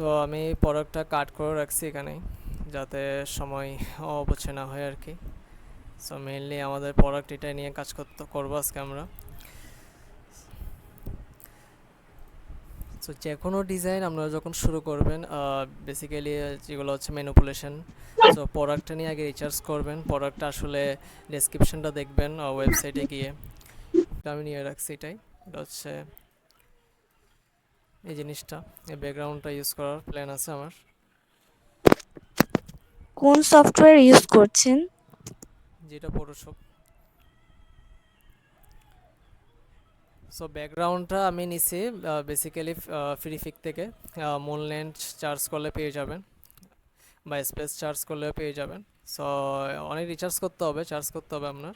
So আমি প্রোডাক্টটা কাট করে রাখছি এখানে যাতে সময় অপচয় না হয় আর কি। সো মেইনলি আমাদের প্রোডাক্ট এটা নিয়ে কাজ করবো আজকে আমরা। সো যে কোনো ডিজাইন আপনারা যখন শুরু করবেন বেসিক্যালি যেগুলো হচ্ছে ম্যানিপুলেশন। সো প্রোডাক্টটা নিয়ে আগে রিসার্চ করবেন, প্রোডাক্টটা আসলে ডেসক্রিপশনটা দেখবেন ওয়েবসাইটে গিয়ে। এটা আমি নিয়ে রাখছি এটাই, এটা হচ্ছে এই জিনিসটা, এই ব্যাকগ্রাউন্ডটা ইউজ করার প্ল্যান আছে আমার। কোন সফটওয়্যার ইউজ করছেন? যেটা ফটোশপ। সো ব্যাকগ্রাউন্ডটা আমি নিছি বেসিক্যালি ফ্রি ফিক থেকে। মুনল্যান্ড চার্জ করলে পেয়ে যাবেন বা স্পেস চার্জ করলেও পেয়ে যাবেন। সো অনেক রিচার্জ করতে হবে, চার্জ করতে হবে আপনার।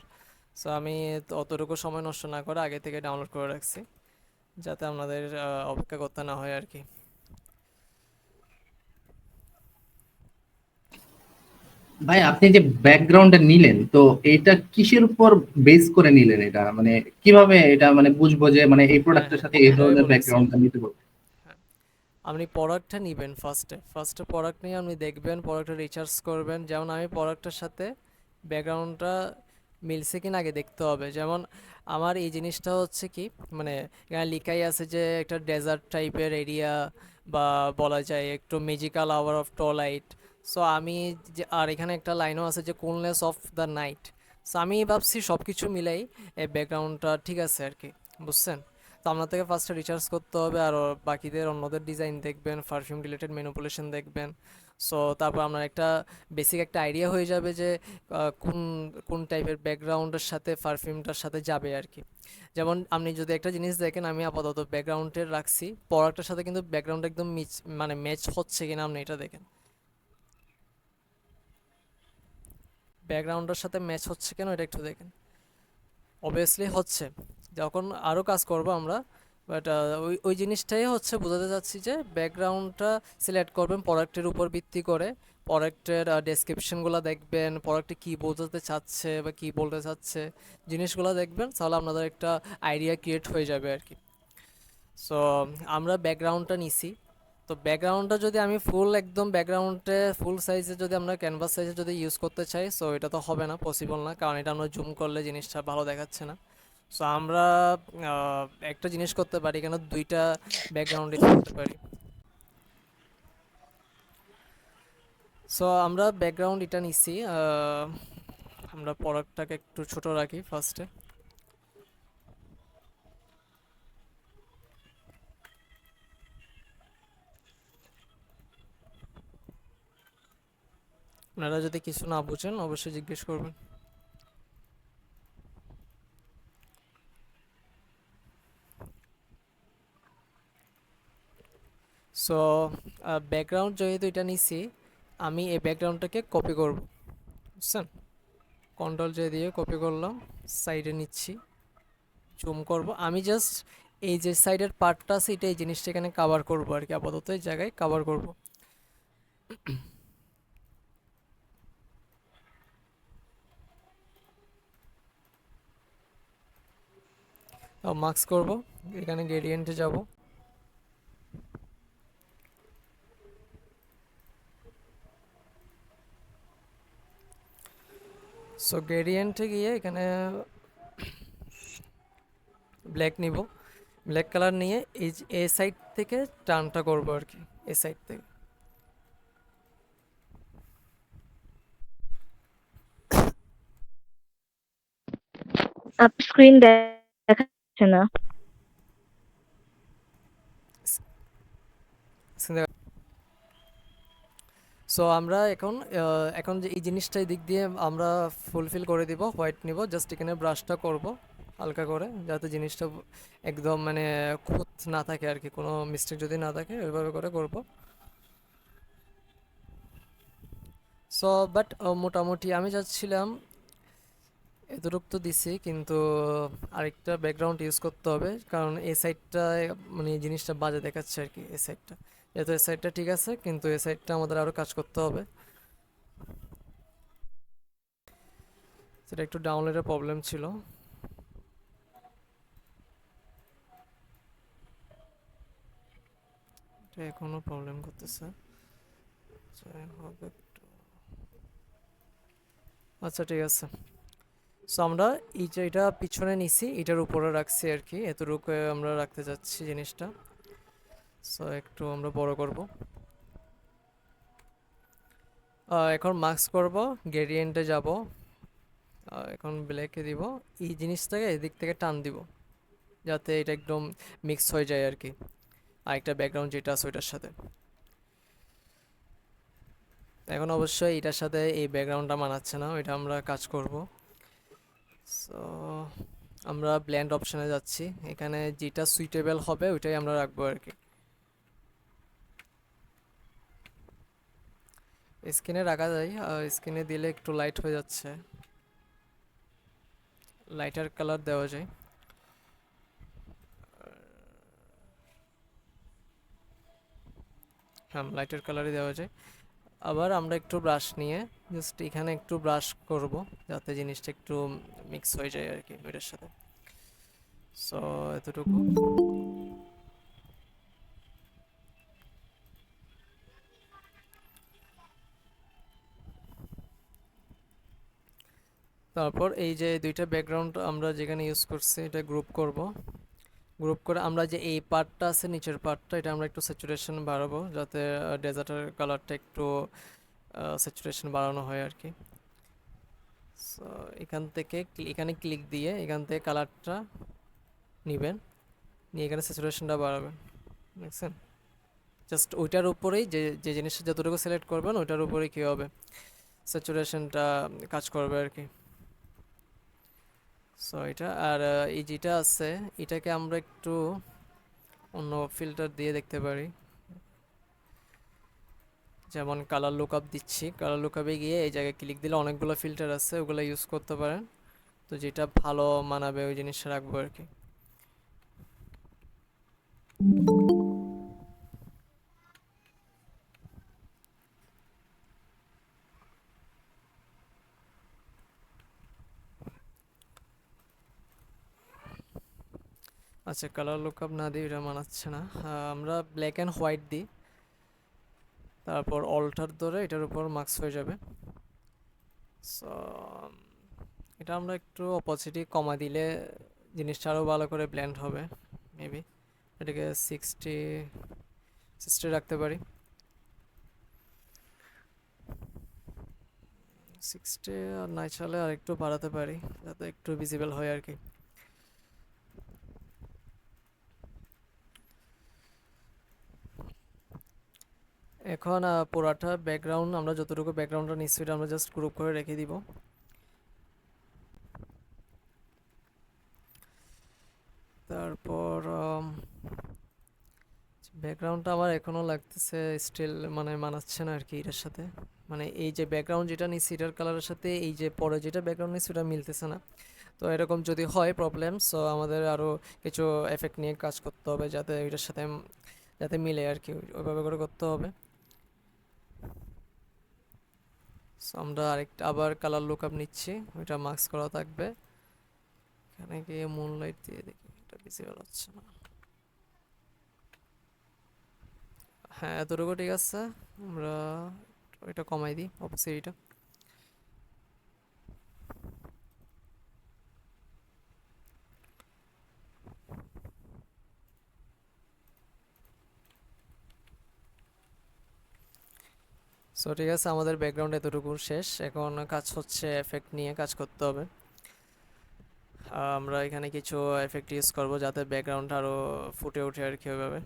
সো আমি অতটুকু সময় নষ্ট না করে আগে থেকে ডাউনলোড করে রাখছি যাতে আপনাদের অপেক্ষা করতে না হয় আর কি। ভাই আপনি যে ব্যাকগ্রাউন্ডে নিলেন তো এটা কিসের উপর বেস করে নিলেন? এটা মানে কিভাবে এটা মানে বুঝবো যে মানে এই হ্যাঁ প্রোডাক্টের হ্যাঁ, সাথে এই এটা আমি ধরনের বলতেছি। ব্যাকগ্রাউন্ডটা নিতে পারবো? হ্যাঁ, আপনি প্রোডাক্টটা নেবেন ফার্স্টে প্রোডাক্ট নিয়ে আপনি দেখবেন, প্রোডাক্টটা রিচার্জ করবেন। যেমন আমি প্রোডাক্টের সাথে ব্যাকগ্রাউন্ডটা মিলছে কিনা আগে দেখতে হবে। যেমন আমার এই জিনিসটা হচ্ছে কি, মানে এখানে লেখাই আছে যে একটা ডেজার্ট টাইপের এরিয়া, বা বলা যায় একটু ম্যাজিক্যাল আওয়ার অফ টলাইট। সো আমি আর এখানে একটা লাইনও আছে যে coolness of the night. So আমি ভাবছি সব কিছু মিলাই এই ব্যাকগ্রাউন্ডটা ঠিক আছে আর কি, বুঝছেন? তো আপনার থেকে ফার্স্টে রিচার্জ করতে হবে, আর বাকিদের অন্যদের ডিজাইন দেখবেন, পারফিউম রিলেটেড ম্যানিপুলেশন দেখবেন। সো তারপর আপনার একটা বেসিক একটা আইডিয়া হয়ে যাবে যে কোন কোন টাইপের ব্যাকগ্রাউন্ডের সাথে পারফিউমটার সাথে যাবে আর কি। যেমন আপনি যদি একটা জিনিস দেখেন, আমি আপাতত ব্যাকগ্রাউন্ডের রাখছি, প্রোডাক্টের সাথে কিন্তু ব্যাকগ্রাউন্ড একদম মানে ম্যাচ হচ্ছে কিনা আপনি এটা দেখেন। ব্যাকগ্রাউন্ডের সাথে ম্যাচ হচ্ছে কেন এটা একটু দেখেন। অবভিয়াসলি হচ্ছে, যখন আরও কাজ করব আমরা। বাট ওই ওই জিনিসটাই হচ্ছে বোঝাতে চাচ্ছি যে ব্যাকগ্রাউন্ডটা সিলেক্ট করবেন প্রোডাক্টের উপর ভিত্তি করে। প্রোডাক্টের ডেসক্রিপশনগুলো দেখবেন, প্রোডাক্টে কী বোঝাতে চাচ্ছে বা কী বলতে চাচ্ছে, জিনিসগুলো দেখবেন, তাহলে আপনাদের একটা আইডিয়া ক্রিয়েট হয়ে যাবে আর কি। সো আমরা ব্যাকগ্রাউন্ডটা নিছি। তো ব্যাকগ্রাউন্ডটা যদি আমি ফুল একদম ব্যাকগ্রাউন্ডে ফুল সাইজে যদি আমরা ক্যানভাস সাইজে যদি ইউজ করতে চাই, সো এটা তো হবে না, পসিবল না, কারণ এটা আমরা জুম করলে জিনিসটা ভালো দেখাচ্ছে না। সো আমরা একটা জিনিস করতে পারি, কেন দুইটা ব্যাকগ্রাউন্ড ইউজ করতে পারি। সো আমরা ব্যাকগ্রাউন্ড এটা নিছি, আমরা প্রোডাক্টটাকে একটু ছোট রাখি ফার্স্টে। আপনারা যদি কিছু না বুঝেন অবশ্যই জিজ্ঞেস করবেন। সো ব্যাকগ্রাউন্ড যেহেতু এটা নিছি, আমি এই ব্যাকগ্রাউন্ডটাকে কপি করব, বুঝছেন? কন্ট্রোল জে দিয়ে কপি করলাম, সাইডে নিচ্ছি, জুম করব। আমি জাস্ট এই যে সাইডের পার্টটা আছে এটা, এই জিনিসটা এখানে কাভার করব আর কি, আপাতত এই জায়গায় কাভার করব। মার্কস করব, এখানে গ্রেডিয়েন্টে যাব। সো গ্রেডিয়েন্টে গিয়ে এখানে ব্ল্যাক নিব, ব্ল্যাক কালার নিয়ে এই সাইড থেকে টার্নটা করব আর কি, এই সাইড থেকে। আপনার স্ক্রিন দেখাচ্ছে না। সো আমরা এখন যে এই জিনিসটাই দিক দিয়ে আমরা ফুলফিল করে দিব, হোয়াইট নিব, জাস্ট এখানে ব্রাশটা করব হালকা করে, যাতে জিনিসটা একদম মানে খুঁত না থাকে আর কি, কোনো মিস্টেক যদি না থাকে ওইভাবে করে করব। সো বাট মোটামুটি আমি যাচ্ছিলাম এতটুক তো দিছি, কিন্তু আরেকটা ব্যাকগ্রাউন্ড ইউজ করতে হবে, কারণ এই সাইডটা মানে এই জিনিসটা বাজে দেখাচ্ছে আর কি, এই সাইডটা। যেহেতু এই সাইডটা ঠিক আছে, কিন্তু এই সাইডটা আমাদের আরও কাজ করতে হবে। সেটা একটু ডাউনলোডের প্রবলেম ছিল। এটা এখনো প্রবলেম করতেছে। যাই হোক আচ্ছা ঠিক আছে। সো আমরা এই যে এটা পিছনে নিছি, এটার উপরে রাখছি আর কি, এতটুকু আমরা রাখতে যাচ্ছি জিনিসটা। সো একটু আমরা বড় করব। এখন মাস্ক করব, গ্রেডিয়েন্টে যাব, এখন ব্ল্যাকে দিব, এই জিনিসটাকে এদিক থেকে টান দিব যাতে এটা একদম মিক্স হয়ে যায় আর কি আরেকটা ব্যাকগ্রাউন্ড যেটা আছে ওইটার সাথে। এখন অবশ্যই এটার সাথে এই ব্যাকগ্রাউন্ডটা মানাচ্ছে না, ওইটা আমরা কাজ করব। সো আমরা ব্লেন্ড অপশনে যাচ্ছি, এখানে যেটা সুইটেবল হবে ওইটাই আমরা রাখবো আর কি। স্ক্রিনে রাখা যায়, স্ক্রিনে দিলে একটু লাইট হয়ে যাচ্ছে, লাইটার কালার দেওয়া যায়। হ্যাঁ, লাইটার কালারই দেওয়া যায়। আবার আমরা একটু ব্রাশ নিয়ে জাস্ট এখানে একটু ব্রাশ করব যাতে জিনিসটা একটু মিক্স হয়ে যায় আর কি ওইটার সাথে। সো এতটুকু। তারপর এই যে দুইটা ব্যাকগ্রাউন্ড আমরা যেখানে ইউজ করছি এটা গ্রুপ করব। গ্রুপ করে আমরা যে এই পার্টটা আছে নিচের পার্টটা, এটা আমরা একটু স্যাচুরেশন বাড়াবো যাতে ডেজার্টের কালারটা একটু স্যাচুরেশন বাড়ানো হয় আর কি। সো এখান থেকে এখানে ক্লিক দিয়ে এখান থেকে কালারটা নেবেন, নিয়ে এখানে স্যাচুরেশনটা বাড়াবেন, দেখছেন? জাস্ট ওইটার উপরেই যে যে জিনিসটা যতটুকু সিলেক্ট করবেন ওইটার উপরেই কী হবে, স্যাচুরেশনটা কাজ করবে আর কি। সো এটা আর এই যেটা আছে এটাকে আমরা একটু অন্য ফিল্টার দিয়ে দেখতে পারি, যেমন কালার লুকআপ দিচ্ছি, কালার লুকআপে গিয়ে এই জায়গায় ক্লিক দিলে অনেকগুলো ফিল্টার আছে, ওগুলো ইউজ করতে পারেন। তো যেটা ভালো মানাবে ওই জিনিসটা রাখবো আর কি। আচ্ছা, কালার লুকআপ না দিই, এটা মানাচ্ছে না। আমরা ব্ল্যাক অ্যান্ড হোয়াইট দিই, তারপর অল্টার ধরে এটার উপর মার্কস হয়ে যাবে। সো এটা আমরা একটু অপোজিটি কমা দিলে জিনিসটা আরও ভালো করে ব্লেন্ড হবে মেবি। এটাকে 60 রাখতে পারি, 60 আর নাই চালে আর একটু বাড়াতে পারি যাতে একটু ভিজিবল হয় আর কি। এখন পুরাটা ব্যাকগ্রাউন্ড আমরা যতটুকু ব্যাকগ্রাউন্ডটা নিচ্ছি এটা আমরা জাস্ট গ্রুপ করে রেখে দিব। তারপর ব্যাকগ্রাউন্ডটা আমার এখনও লাগতেছে স্টিল মানে মানাচ্ছে না আর কি এটার সাথে, মানে এই যে ব্যাকগ্রাউন্ড যেটা নিচ্ছি এটার কালারের সাথে এই যে পরে যেটা ব্যাকগ্রাউন্ড নিচ্ছি ওটা মিলতেছে না। তো এরকম যদি হয় প্রবলেম, সো আমাদের আরও কিছু এফেক্ট নিয়ে কাজ করতে হবে যাতে এটার সাথে যাতে মিলে আর কি, ওইভাবে করে করতে হবে। সো আমরা আরেকটা আবার কালার লুকআপ নিচ্ছি, ওইটা মার্কস করা থাকবে। এখানে গিয়ে মুনলাইট দিয়ে দেখি, এটা ভিজিবল হচ্ছে না। হ্যাঁ, এতটুকু ঠিক আছে। আমরা ওইটা কমাই দিই অপোসিটটা। সো ঠিক আছে, আমাদের ব্যাকগ্রাউন্ড এতটুকু শেষ, এখন কাজ হচ্ছে এফেক্ট নিয়ে কাজ করতে হবে। আমরা এখানে কিছু এফেক্ট ইউজ করব যাতে ব্যাকগ্রাউন্ডটা আরও ফুটে ওঠে আর কি ওইভাবে।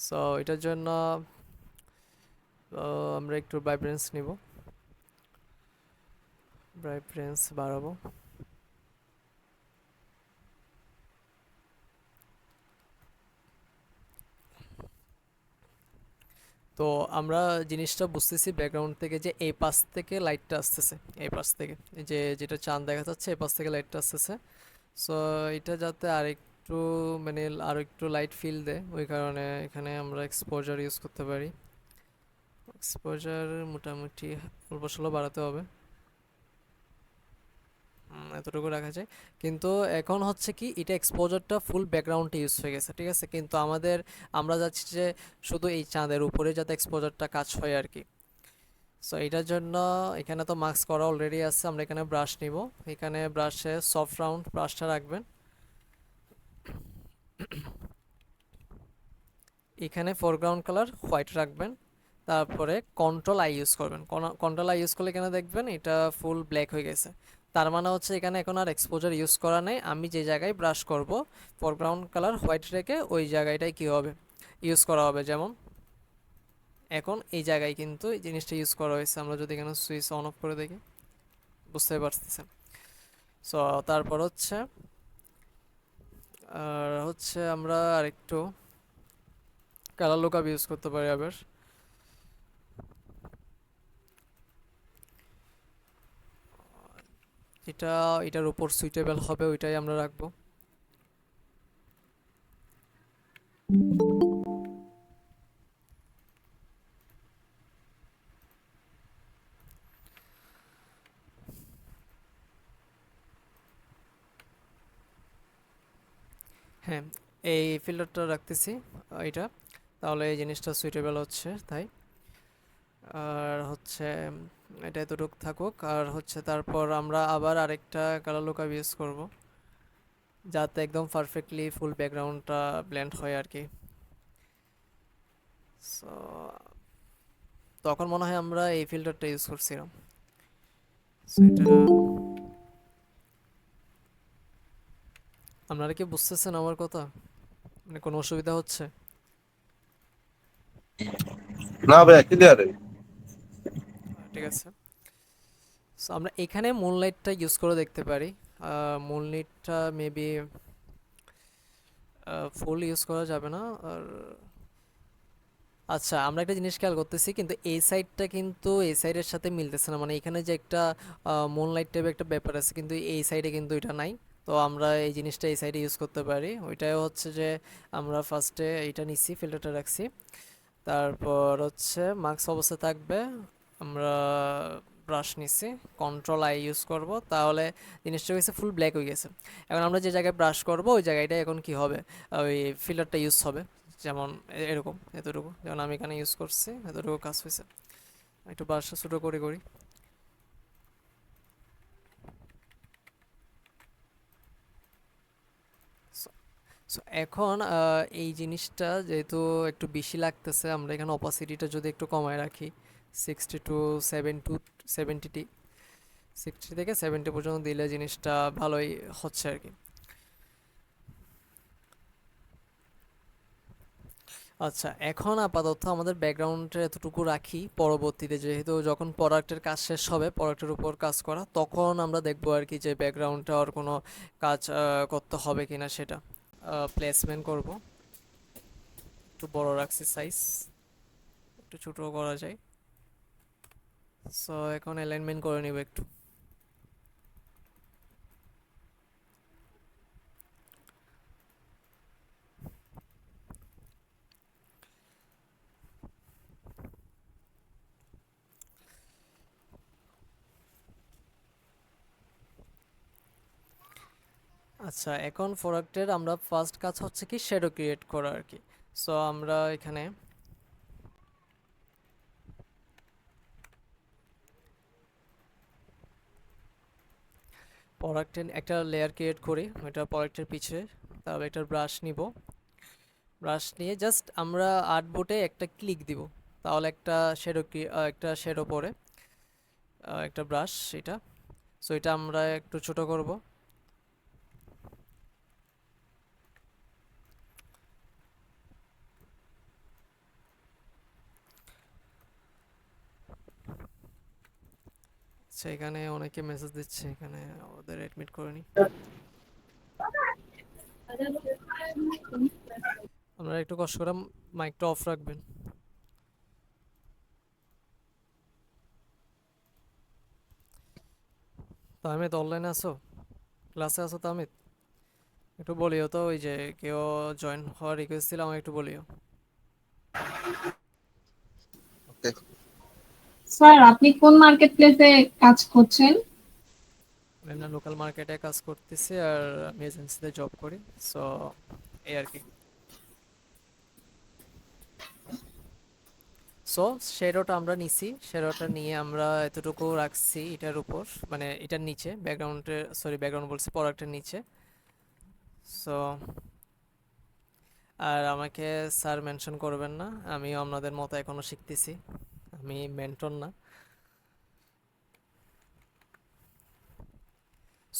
সো এটার জন্য আমরা একটু ভাইব্রেন্স নিব, ভাইব্রেন্স বাড়াবো। তো আমরা জিনিসটা বুঝতেছি ব্যাকগ্রাউন্ড থেকে যে এই পাশ থেকে লাইটটা আসতেছে, এই পাশ থেকে এই যে যেটা চাঁদ দেখা যাচ্ছে এই পাশ থেকে লাইটটা আসতেছে। সো এটা যাতে আরেকটু মানে আরও একটু লাইট ফিল দেয় ওই কারণে এখানে আমরা এক্সপোজার ইউজ করতে পারি। এক্সপোজার মোটামুটি অল্প স্বল্প বাড়াতে হবে। এতটুকু রাখা যায়। কিন্তু এখন হচ্ছে কি এটা এক্সপোজারটা ফুল ব্যাকগ্রাউন্ডে ইউজ হয়ে গেছে, ঠিক আছে, কিন্তু আমরা যাচ্ছি যে শুধু এই চাঁদের উপরে যাতে এক্সপোজারটা কাজ হয় আর কি। সো এটার জন্য এখানে তো মাস্ক করা অলরেডি আছে, আমরা এখানে ব্রাশ নিব। এখানে ব্রাশে সফট রাউন্ড ব্রাশটা রাখবেন। এখানে ফোরগ্রাউন্ড কালার হোয়াইট রাখবেন। তারপরে কন্ট্রোল আই ইউজ করবেন। কন্ট্রোল আই ইউজ করলে এখানে দেখবেন এটা ফুল ব্ল্যাক হয়ে গেছে। তার মানে হচ্ছে এখানে এখন আর এক্সপোজার ইউজ করা নেই। আমি যে জায়গায় ব্রাশ করব ফোরগ্রাউন্ড কালার হোয়াইট রেখে ওই জায়গাটাই কী হবে, ইউজ করা হবে। যেমন এখন এই জায়গায় কিন্তু এই জিনিসটা ইউজ করা হয়েছে। আমরা যদি এখানে সুইচ অন অফ করে দেখি বুঝতে পারতেছেন। সো তারপর হচ্ছে আমরা আরেকটু কালার লুকআপ ইউজ করতে পারি আবার। এটা এটার উপর সুইটেবল হবে ওইটাই আমরা রাখবো। হ্যাঁ, এই ফিল্টারটা রাখতেছি এটা, তাহলে এই জিনিসটা সুইটেবল হচ্ছে তাই। আর হচ্ছে এটা এতটুক থাকুক। আর হচ্ছে তারপর আমরা আবার আরেকটা কালার লুকআপ ইউজ করব যাতে একদম পারফেক্টলি ফুল ব্যাকগ্রাউন্ডটা ব্লেন্ড হয় আর কি। সো তখন মনে হয় আমরা এই ফিল্টারটা ইউজ করছিলাম। সো এটা আপনারা কি বুঝতেছেন আমার কথা, মানে কোনো অসুবিধা হচ্ছে? না ভাইয়া ক্লিয়ার। ঠিক আছে। সো আমরা এখানে মুনলাইটটা ইউজ করে দেখতে পারি। মুনলাইটটা মেবি ফুল ইউজ করা যাবে না। আর আচ্ছা, আমরা একটা জিনিস খেয়াল করতেছি কিন্তু এই সাইডটা কিন্তু এই সাইডের সাথে মিলতেছে না, মানে এখানে যে একটা মুনলাইট টাইপের একটা ব্যাপার আছে কিন্তু এই সাইডে কিন্তু এটা নাই। তো আমরা এই জিনিসটা এই সাইডে ইউজ করতে পারি। ওইটাও হচ্ছে যে আমরা ফার্স্টে এইটা নিচ্ছি, ফিল্টারটা রাখছি, তারপর হচ্ছে মাস্ক অবস্থা থাকবে। আমরা ব্রাশ নিচ্ছি, কন্ট্রোল আই ইউজ করব, তাহলে জিনিসটা হয়েছে ফুল ব্ল্যাক হয়ে গেছে। এখন আমরা যে জায়গায় ব্রাশ করব ওই জায়গাটায় এখন কি হবে, ওই ফিল্টারটা ইউজ হবে। যেমন এরকম এতটুকু, যেমন আমি এখানে ইউজ করছি এতটুকু কাজ হয়েছে। একটু ব্রাশটা ছোটো করে করি। সো এখন এই জিনিসটা যেহেতু একটু বেশি লাগতেছে, আমরা এখানে অপাসিটিটা যদি একটু কমায় রাখি 60 টু 70 60 থেকে 70 পর্যন্ত দিলে জিনিসটা ভালোই হচ্ছে আর কি। আচ্ছা, এখন আপাতত আমাদের ব্যাকগ্রাউন্ডে এতটুকু রাখি, পরবর্তীতে যেহেতু যখন প্রোডাক্টের কাজ শেষ হবে প্রোডাক্টের উপর কাজ করা, তখন আমরা দেখবো আর কি যে ব্যাকগ্রাউন্ডটা আর কোনো কাজ করতে হবে কিনা সেটা। প্লেসমেন্ট করব, একটু বড় রাখছি সাইজ, একটু ছোটও করা যায়। সো এখন অ্যালাইনমেন্ট করে নিব একটু। আচ্ছা, এখন প্রোডাক্টের আমরা ফার্স্ট কাজ হচ্ছে কি শ্যাডো ক্রিয়েট করা আর কি। সো আমরা এখানে প্রোডাক্টের একটা লেয়ার ক্রিয়েট করি, ওইটা প্রোডাক্টের পিছে, তাহলে একটা ব্রাশ নিব। ব্রাশ নিয়ে জাস্ট আমরা আর্টবোর্ডে একটা ক্লিক দিব, তাহলে একটা শ্যাডো পড়ে, একটা ব্রাশ এটা। সো এটা আমরা একটু ছোট করব। আচ্ছা, এখানে অনেকে মেসেজ দিচ্ছে, এখানে ওদের অ্যাডমিট করে নি। আপনারা একটু কষ্ট করে মাইকটা অফ রাখবেন। তাহমিদ অনলাইনে আছো, ক্লাসে আছো তাহমিদ? একটু বলিও তো, ওই যে কেউ জয়েন হওয়ার রিকোয়েস্ট দিলে আমাকে একটু বলিও। স্যার আপনি কোন মার্কেট প্লেসে কাজ করছেন? আমি লোকাল মার্কেটে কাজ করতেছি আর আমি এজেন্সিতে জব করি, সো এই আর কি। সো শ্যাডোটা আমরা নিছি, শ্যাডোটা নিয়ে আমরা এতটুকু রাখছি এটার উপর, মানে এটার নিচে ব্যাকগ্রাউন্ডের, সরি ব্যাকগ্রাউন্ড বলছি, প্রোডাক্টের নিচে। সো আর আমাকে স্যার মেনশন করবেন না, আমিও আপনাদের মতো এখনো শিখতেছি, আমি মেন্টর না।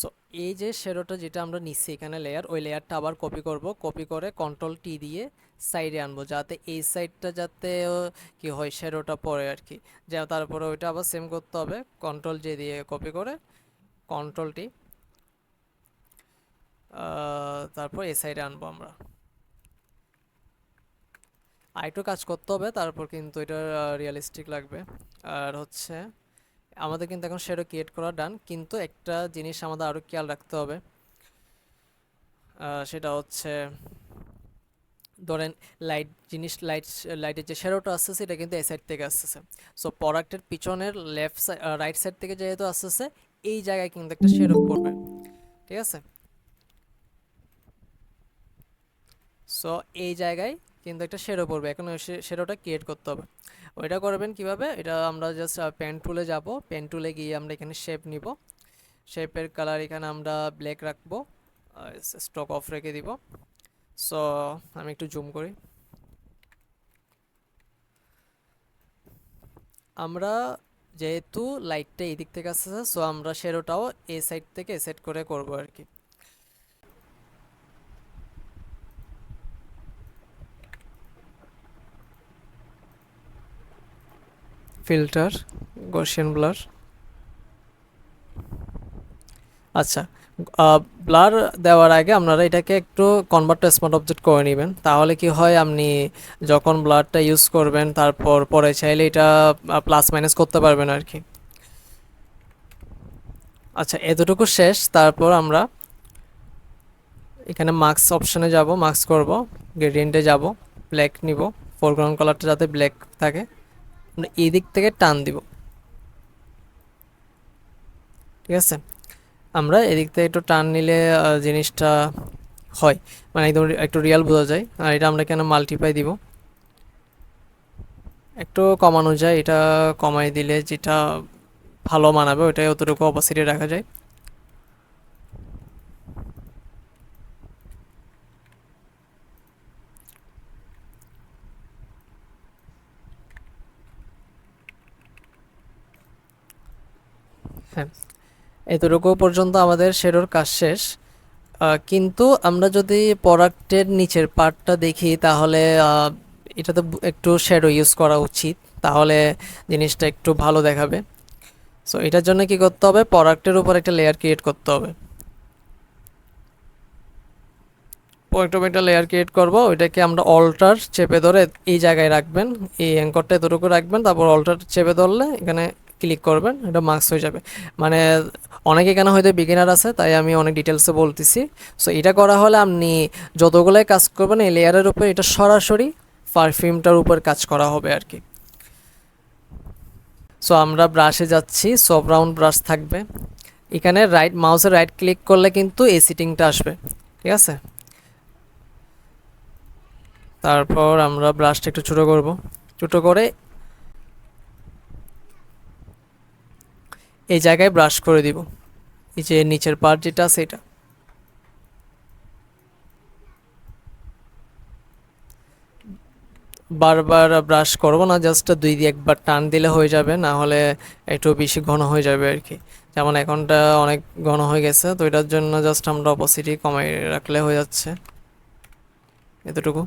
সো এই যে শ্যাডোটা যেটা আমরা নিচ্ছি এখানে লেয়ার, ওই লেয়ারটা আবার কপি করব, কপি করে কন্ট্রোল টি দিয়ে সাইডে আনবো, যাতে এই সাইডটা যাতে কি হয় শ্যাডোটা পড়ে আর কি। যা তারপরে ওইটা আবার সেম করতে হবে, কন্ট্রোল জে দিয়ে কপি করে কন্ট্রোল টি, তারপর এই সাইডে আনবো আমরা। আরেকটু কাজ করতে হবে, তারপর কিন্তু এটা রিয়েলিস্টিক লাগবে। আর হচ্ছে আমাদের কিন্তু এখন শ্যাডো ক্রিয়েট করা ডান, কিন্তু একটা জিনিস আমাদের আরও খেয়াল রাখতে হবে, সেটা হচ্ছে ধরেন লাইটের যে শ্যাডোটা আসতেছে এটা কিন্তু এই সাইড থেকে আসতেছে। সো প্রোডাক্টের পিছনের লেফট সাইড রাইট সাইড থেকে যেহেতু আসতেছে, এই জায়গায় কিন্তু একটা শ্যাডো পড়বে, ঠিক আছে? সো এই জায়গায় কিন্তু একটা শ্যাডো পড়বে, এখন ওই শ্যাডোটা ক্রিয়েট করতে হবে। ওইটা করবেন কিভাবে, এটা আমরা জাস্ট পেন টুলে যাব, পেন টুলে গিয়ে আমরা এখানে শেপ নিব, শেপের কালার এখানে আমরা ব্ল্যাক রাখবো, স্টক অফ রেখে দিব। সো আমি একটু জুম করি, আমরা যেহেতু লাইটটা এই দিক থেকে আসতেছে, সো আমরা শ্যাডোটাও এই সাইড থেকে সেট করে করব আর কি। Filter, Gaussian blur. আচ্ছা, ব্লার দেওয়ার আগে আপনারা এটাকে একটু কনভার্ট টু স্মার্ট অবজেক্ট করে নেবেন, তাহলে কি হয় আপনি যখন ব্লারটা ইউজ করবেন তারপর পরে চাইলে এটা প্লাস মাইনাস করতে পারবেন আর কি। আচ্ছা, এতটুকু শেষ। তারপর আমরা এখানে মার্কস অপশানে যাব, মার্কস করব, গ্রেডিয়েন্টে যাব, ব্ল্যাক নিব, ফোরগ্রাউন্ড কালারটা যাতে ব্ল্যাক থাকে, আমরা এই দিক থেকে টান দিব, ঠিক আছে? আমরা এদিক থেকে একটু টান নিলে জিনিসটা হয়, মানে একদম একটু রিয়াল বোঝা যায়। আর এটা আমরা কেন মাল্টিপ্লাই দিব, একটু কমানো যায়, এটা কমাই দিলে যেটা ভালো মানাবে ওইটাই, অতটুকু অপাসিটি রাখা যায়। হ্যাঁ, এতটুকু পর্যন্ত আমাদের শ্যাডোর কাজ শেষ। কিন্তু আমরা যদি প্রোডাক্টের নিচের পার্টটা দেখি, তাহলে এটাতে একটু শ্যাডো ইউজ করা উচিত, তাহলে জিনিসটা একটু ভালো দেখাবে। সো এটার জন্য কি করতে হবে, প্রোডাক্টের উপর একটা লেয়ার ক্রিয়েট করতে হবে। একটা লেয়ার ক্রিয়েট করব, ওইটাকে আমরা অল্টার চেপে ধরে এই জায়গায় রাখবেন, এই অ্যাঙ্করটা এতটুকু রাখবেন, তারপর অল্টার চেপে ধরলে এখানে ক্লিক করবেন, এটা মার্কস হয়ে যাবে। মানে অনেকে এখানে হয়তো বিগিনার আছে, তাই আমি অনেক ডিটেলসে বলতেছি। সো এটা করা হলে আপনি যতগুলোই কাজ করবেন এই লেয়ারের উপর, এটা সরাসরি পারফিউমটার উপর কাজ করা হবে আর কি। সো আমরা ব্রাশে যাচ্ছি, সব রাউন্ড ব্রাশ থাকবে এখানে, রাইট মাউসে রাইট ক্লিক করলে কিন্তু এই সিটিংটা আসবে, ঠিক আছে? তারপর আমরা ব্রাশটা একটু ছোটো করব, ছোটো করে এই জায়গায় ব্রাশ করে দিব, এই যে নিচের পার্ট যেটা আছে এটা। বারবার ব্রাশ করব না, জাস্ট দুই দিয়ে একবার টান দিলে হয়ে যাবে, না হলে একটু বেশি ঘন হয়ে যাবে আর কি। যেমন এখনটা অনেক ঘন হয়ে গেছে, তো এটার জন্য জাস্ট আমরা অপোসিটি কমাই রাখলে হয়ে যাচ্ছে, এতটুকু।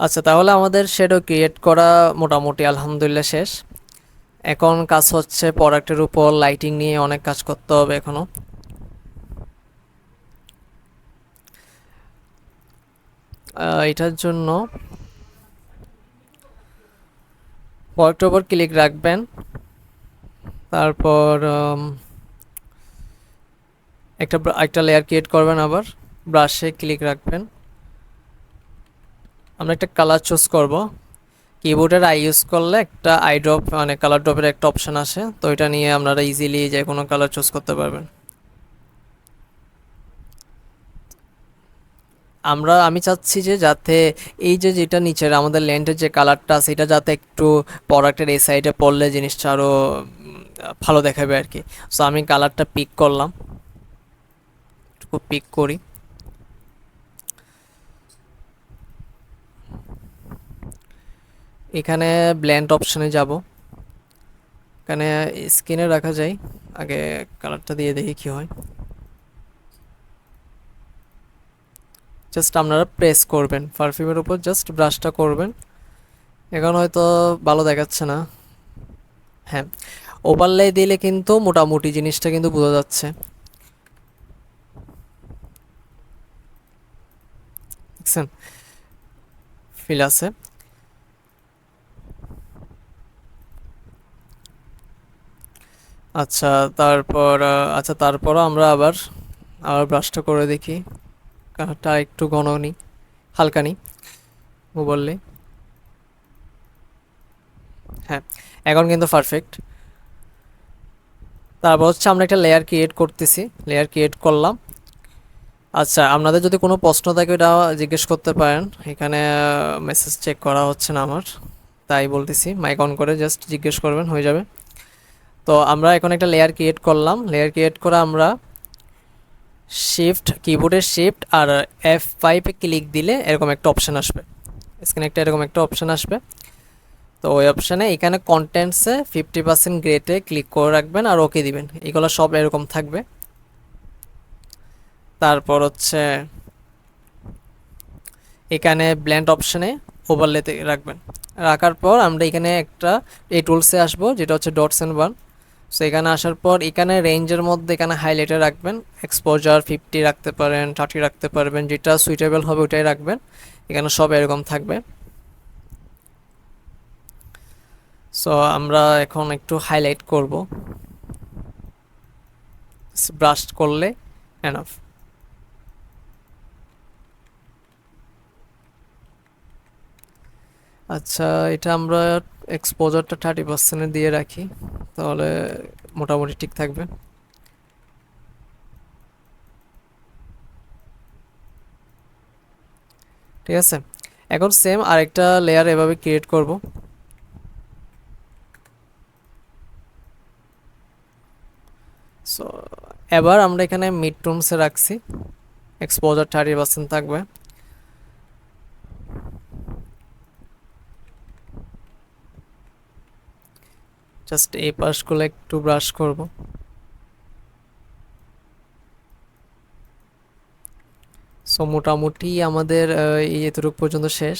আচ্ছা, তাহলে আমাদের শ্যাডো ক্রিয়েট করা মোটামুটি আলহামদুলিল্লাহ শেষ। এখন কাজ হচ্ছে প্রোডাক্টের উপর লাইটিং নিয়ে অনেক কাজ করতে হবে এখনো। এটার জন্য প্রোডাক্টের উপর ক্লিক রাখবেন, তারপর একটা লেয়ার ক্রিয়েট করবেন, আবার ব্রাশে ক্লিক রাখবেন, আমরা একটা কালার চুজ করব, কিবোর্ডের আই ইউজ করলে একটা আই ড্রপ মানে কালার ড্রপের একটা অপশন আসে, তো এটা নিয়ে আপনারা ইজিলি যে কোনো কালার চুজ করতে পারবেন। আমি চাচ্ছি যে যাতে এই যে যেটা নিচের আমাদের ল্যান্ডের যে কালারটা আছে এটা যাতে একটু প্রোডাক্টের এই সাইডে পড়লে জিনিসটা আরও ভালো দেখাবে আর কি। সো আমি কালারটা পিক করলাম, একটু পিক করি। এখানে ব্লেন্ড অপশনে যাব, এখানে স্ক্রিনে রাখা যায়, আগে কালারটা দিয়ে দেখি কি হয়। জাস্ট আপনারা প্রেস করবেন পারফিউমের উপর, জাস্ট ব্রাশটা করবেন। এখন হয়তো ভালো দেখাচ্ছে না, হ্যাঁ ওভারলে দিলে কিন্তু মোটামুটি জিনিসটা কিন্তু বোঝা যাচ্ছে, দেখছেন ফিল আছে। আচ্ছা তারপর আমরা আবার ব্রাশটা করে দেখি, কালারটা একটু ঘন নি, হালকা নি বললে, হ্যাঁ এখন কিন্তু পারফেক্ট। তারপর হচ্ছে আমরা একটা লেয়ার ক্রিয়েট করতেছি, লেয়ার ক্রিয়েট করলাম। আচ্ছা আপনাদের যদি কোনো প্রশ্ন থাকে এটা জিজ্ঞেস করতে পারেন, এখানে মেসেজ চেক করা হচ্ছে না আমার, তাই বলতেছি মাইক অন করে জাস্ট জিজ্ঞেস করবেন, হয়ে যাবে। তো আমরা এখন একটা লেয়ার ক্রিয়েট করলাম, লেয়ার ক্রিয়েট করে আমরা কিবোর্ডের শিফট আর F5 ক্লিক দিলে এরকম একটা অপশন আসবে, স্ক্রিনে একটা এরকম একটা অপশন আসবে। তো ওই অপশানে এখানে কন্টেন্টসে 50% গ্রেটে ক্লিক করে রাখবেন আর ওকে দিবেন, এগুলো সব এরকম থাকবে। তারপর হচ্ছে এখানে ব্লেন্ড অপশানে ওভারলেতে রাখবেন, রাখার পর আমরা এখানে একটা এই টুলসে আসবো যেটা হচ্ছে ডটস অ্যান্ড বার্ন। সো এখানে আসার পর এখানে রেঞ্জের মধ্যে এখানে হাইলাইটে রাখবেন, এক্সপোজার 50 রাখতে পারেন, 30 রাখতে পারবেন, যেটা সুইটেবল হবে ওটাই রাখবেন। এখানে সব এরকম থাকবে। সো আমরা এখন একটু হাইলাইট করব, ব্রাশ করলে এনাফ। আচ্ছা এটা আমরা এক্সপোজারটা 30% দিয়ে রাখি, তাহলে মোটামুটি ঠিক থাকবে। ঠিক আছে, এখন সেম আরেকটা লেয়ার এভাবে ক্রিয়েট করব। সো এবার আমরা এখানে মিড টোনসে রাখছি, এক্সপোজার 30% থাকবে। জাস্ট এই পাশগুলো একটু ব্রাশ করব। সো মোটামুটি আমাদের এই এতটুকু পর্যন্ত শেষ।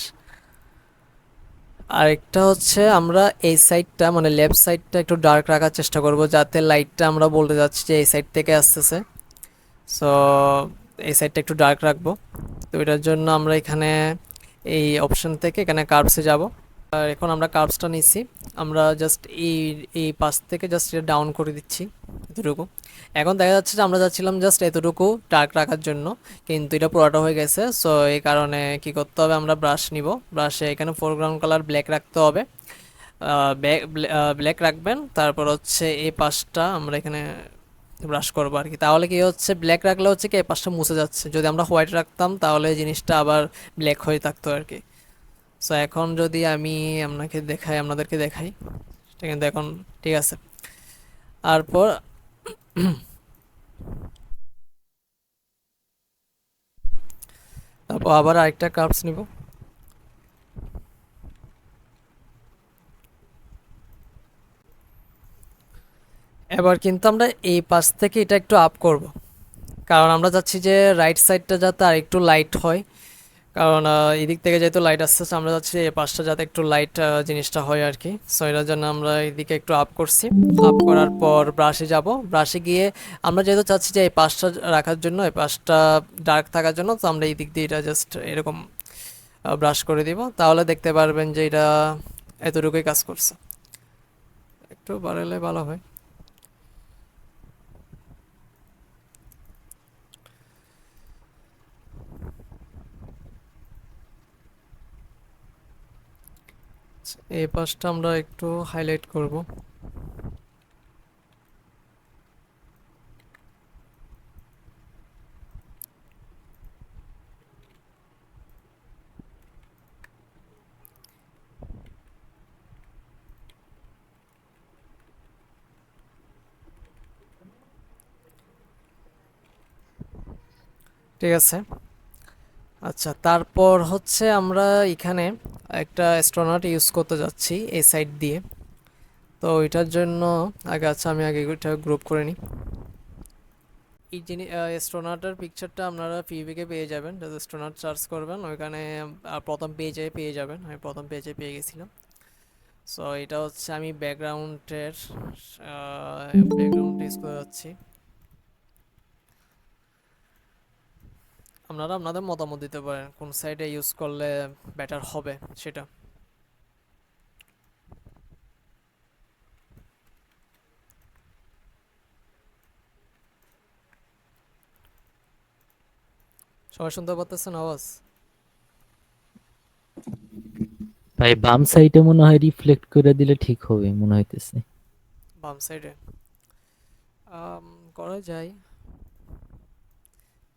আরেকটা হচ্ছে আমরা এই সাইডটা মানে লেফট সাইডটা একটু ডার্ক রাখার চেষ্টা করব, যাতে লাইটটা আমরা বলতে যাচ্ছি যে এই সাইড থেকে আসতেছে। সো এই সাইডটা একটু ডার্ক রাখবো। তো এটার জন্য আমরা এখানে এই অপশন থেকে এখানে কার্ভসে যাব। আর এখন আমরা কার্ভসটা নিচ্ছি, আমরা জাস্ট এই পাশ থেকে জাস্ট এটা ডাউন করে দিচ্ছি এতটুকু। এখন দেখা যাচ্ছে যে আমরা যাচ্ছিলাম জাস্ট এতটুকু ডার্ক রাখার জন্য, কিন্তু এটা পুরোটা হয়ে গেছে। সো এই কারণে কি করতে হবে, আমরা ব্রাশ নিব, ব্রাশে এখানে ফোরগ্রাউন্ড কালার ব্ল্যাক রাখতে হবে, ব্ল্যাক রাখবেন। তারপর হচ্ছে এই পাশটা আমরা এখানে ব্রাশ করবো আর কি, তাহলে কি হচ্ছে ব্ল্যাক রাখলে হচ্ছে কি এই পাশটা মুছে যাচ্ছে, যদি আমরা হোয়াইট রাখতাম তাহলে জিনিসটা আবার ব্ল্যাক হয়ে থাকতো আর কি। সো এখন যদি আমি আপনাদেরকে দেখাই, সেটা কিন্তু এখন ঠিক আছে। তারপর আবার আরেকটা কার্ভস নিব, এবার কিন্তু আমরা এই পাশ থেকে এটা একটু আপ করব, কারণ আমরা চাচ্ছি যে রাইট সাইডটা যাতে আর একটু লাইট হয়, কারণ এদিক থেকে যেহেতু লাইট আসছে আমরা চাচ্ছি এই পাশটা যাতে একটু লাইট জিনিসটা হয় আর কি। সো এটার জন্য আমরা এদিকে একটু আপ করছি, আপ করার পর ব্রাশে যাব, ব্রাশে গিয়ে আমরা যেহেতু চাচ্ছি যে এই পাশটা রাখার জন্য, এই পাশটা ডার্ক থাকার জন্য, তো আমরা এই দিক দিয়ে এটা জাস্ট এরকম ব্রাশ করে দিব, তাহলে দেখতে পারবেন যে এটা এতটুকুই কাজ করছে। একটু বাড়ালে ভালো হয়। এই পাশটা আমরা একটু হাইলাইট করব। ঠিক আছে। আচ্ছা, তারপর হচ্ছে আমরা এখানে একটা অ্যাস্ট্রোনট ইউজ করতে যাচ্ছি এই সাইড দিয়ে। তো এটার জন্য আমি আগে এটা গ্রুপ করে নিই। এই জিনিস অ্যাস্ট্রোনটের পিকচারটা আপনারা পিভিকে পেয়ে যাবেন, যদি অ্যাস্ট্রোনট সার্চ করবেন ওইখানে প্রথম পেজে পেয়ে যাবেন। আমি প্রথম পেজে পেয়ে গেছিলাম। সো এটা হচ্ছে আমি ব্যাকগ্রাউন্ড ইউজ করে যাচ্ছি। আপনারা আপনাদের মতামত দিতে পারেন কোন সাইডে ইউজ করলে বেটার হবে সেটা। সবাই শুনতে পারতেছেন আওয়াজ? ভাই বাম সাইডে মনে হয় রিফ্লেক্ট করে দিলে ঠিক হবে মনে হইতেছে। বাম সাইডে করা যায়,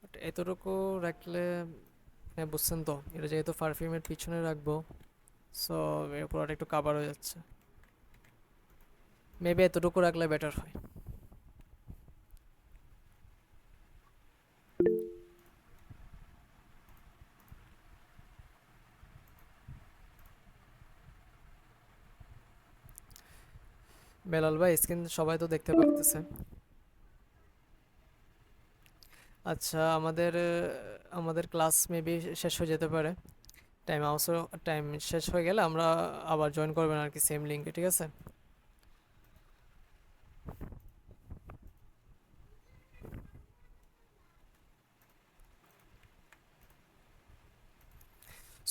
বাট এতটুকু রাখলে, হ্যাঁ বুঝছেন তো, এটা যেহেতু পারফিউমের পিছনে রাখবো, সো এর পুরোটা একটু কাভার হয়ে যাচ্ছে। মেবি এতটুকু রাখলে বেটার হয়। বেলাল ভাই, স্ক্রিন সবাই তো দেখতে পারতেছে। আচ্ছা, আমাদের ক্লাস মেবি শেষ হয়ে যেতে পারে। টাইম শেষ হয়ে গেলে আমরা আবার জয়েন করবেন আর কি, সেম লিঙ্কে, ঠিক আছে?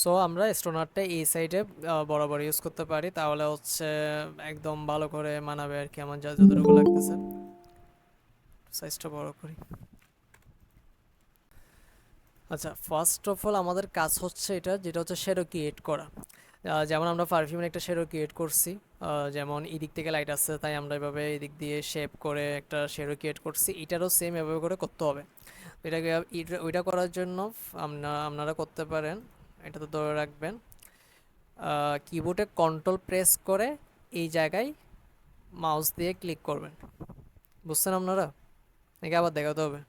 সো আমরা স্টোনারটা এই সাইডে বরাবর ইউজ করতে পারি, তাহলে হচ্ছে একদম ভালো করে মানাবে আর কি, আমার যা যতটুকু লাগতেছে। সাইজটা বড় করি। আচ্ছা, ফার্স্ট অফ অল আমাদের কাজ হচ্ছে যেটা হচ্ছে শ্যাডো ক্রিয়েট করা। যেমন আমরা পারফিউমের একটা শ্যাডো ক্রিয়েট করছি, যেমন এদিক থেকে লাইট আসছে তাই আমরা এভাবে এদিক দিয়ে শেপ করে একটা শ্যাডো ক্রিয়েট করছি। এটারও সেম এভাবে করে করতে হবে। ওইটা করার জন্য আপনারা করতে পারেন, এটা তো ধরে রাখবেন, কিবোর্ডে কন্ট্রোল প্রেস করে এই জায়গায় মাউস দিয়ে ক্লিক করবেন। বুঝছেন আপনারা? নাকি আবার দেখাতে হবে?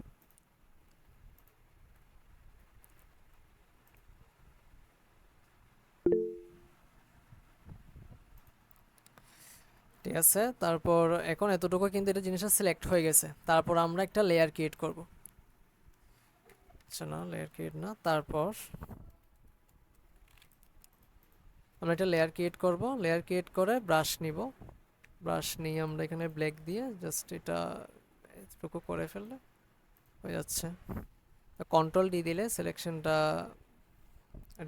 ঠিক আছে, তারপর এখন এতটুকু কিন্তু এটা জিনিসটা সিলেক্ট হয়ে গেছে। তারপর আমরা একটা লেয়ার ক্রিয়েট করব। আচ্ছা, না লেয়ার ক্রিয়েট না, তারপর আমরা একটা লেয়ার ক্রিয়েট করব। লেয়ার ক্রিয়েট করে ব্রাশ নিব। ব্রাশ নিয়ে আমরা এখানে ব্ল্যাক দিয়ে জাস্ট এটা এতটুকু করে ফেললে হয়ে যাচ্ছে। কন্ট্রোল ডি দিলে সিলেকশনটা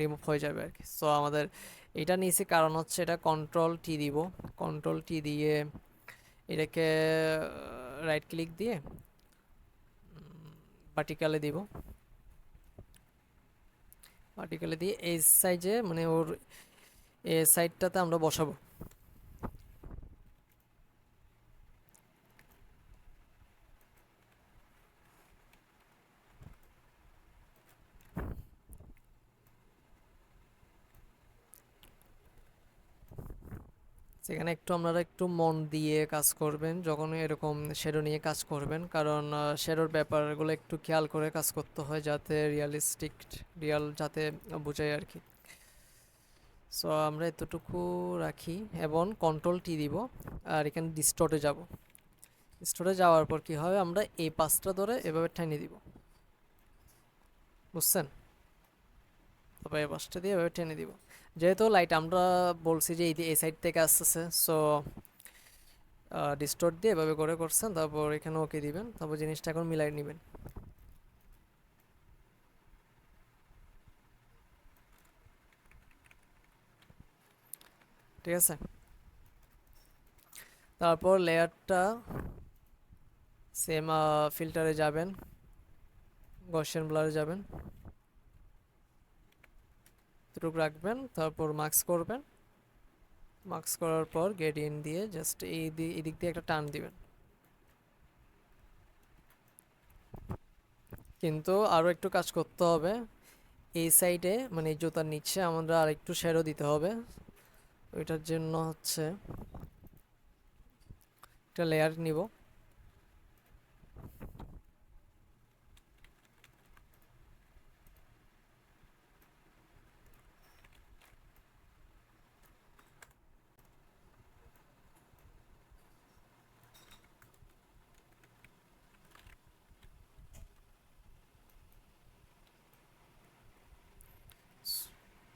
রিমুভ হয়ে যাবে আর কি। সো আমাদের এটা নিয়েছি কারণ হচ্ছে এটা কন্ট্রোল টি দিব। কন্ট্রোল টি দিয়ে এটাকে রাইট ক্লিক দিয়ে ভার্টিক্যালে দিব। ভার্টিক্যালে দিয়ে এই সাইজে, মানে ওর এই সাইডটাতে আমরা বসাবো। সেখানে আপনারা একটু মন দিয়ে কাজ করবেন যখন এরকম শ্যাডো নিয়ে কাজ করবেন, কারণ শ্যাডোর ব্যাপারগুলো একটু খেয়াল করে কাজ করতে হয় যাতে রিয়াল যাতে বোঝায় আর কি। সো আমরা এতটুকু রাখি এবং কন্ট্রোল টি দিব। আর এখানে ডিস্টর্টে যাব। ডিস্টর্টে যাওয়ার পর কি হবে, আমরা এই পাঁচটা ধরে এভাবে টেনে দিব। বুঝছেন? তারপর এই পাঁচটা দিয়ে এভাবে টেনে দিব। যেহেতু লাইট আমরা বলছি যে এই সাইড থেকে আসতেছে, সো ডিস্টর্ট দিয়ে এভাবে করে করছেন। তারপর এখানে ওকে দিবেন, তারপর জিনিসটা এখন মিলাই নেবেন। ঠিক আছে, তারপর লেয়ারটা সেম ফিল্টারে যাবেন, গসিয়ান ব্লারে যাবেন, এতটুকু রাখবেন, তারপর মাস্ক করবেন, মার্কস করার পর গ্রেডিয়েন্ট দিয়ে জাস্ট এই দিক দিয়ে একটা টান দিবেন। কিন্তু আরও একটু কাজ করতে হবে, এই সাইডে মানে এই জুতার নিচে আমরা আর একটু শ্যাডো দিতে হবে। ওইটার জন্য হচ্ছে একটা লেয়ার নিব,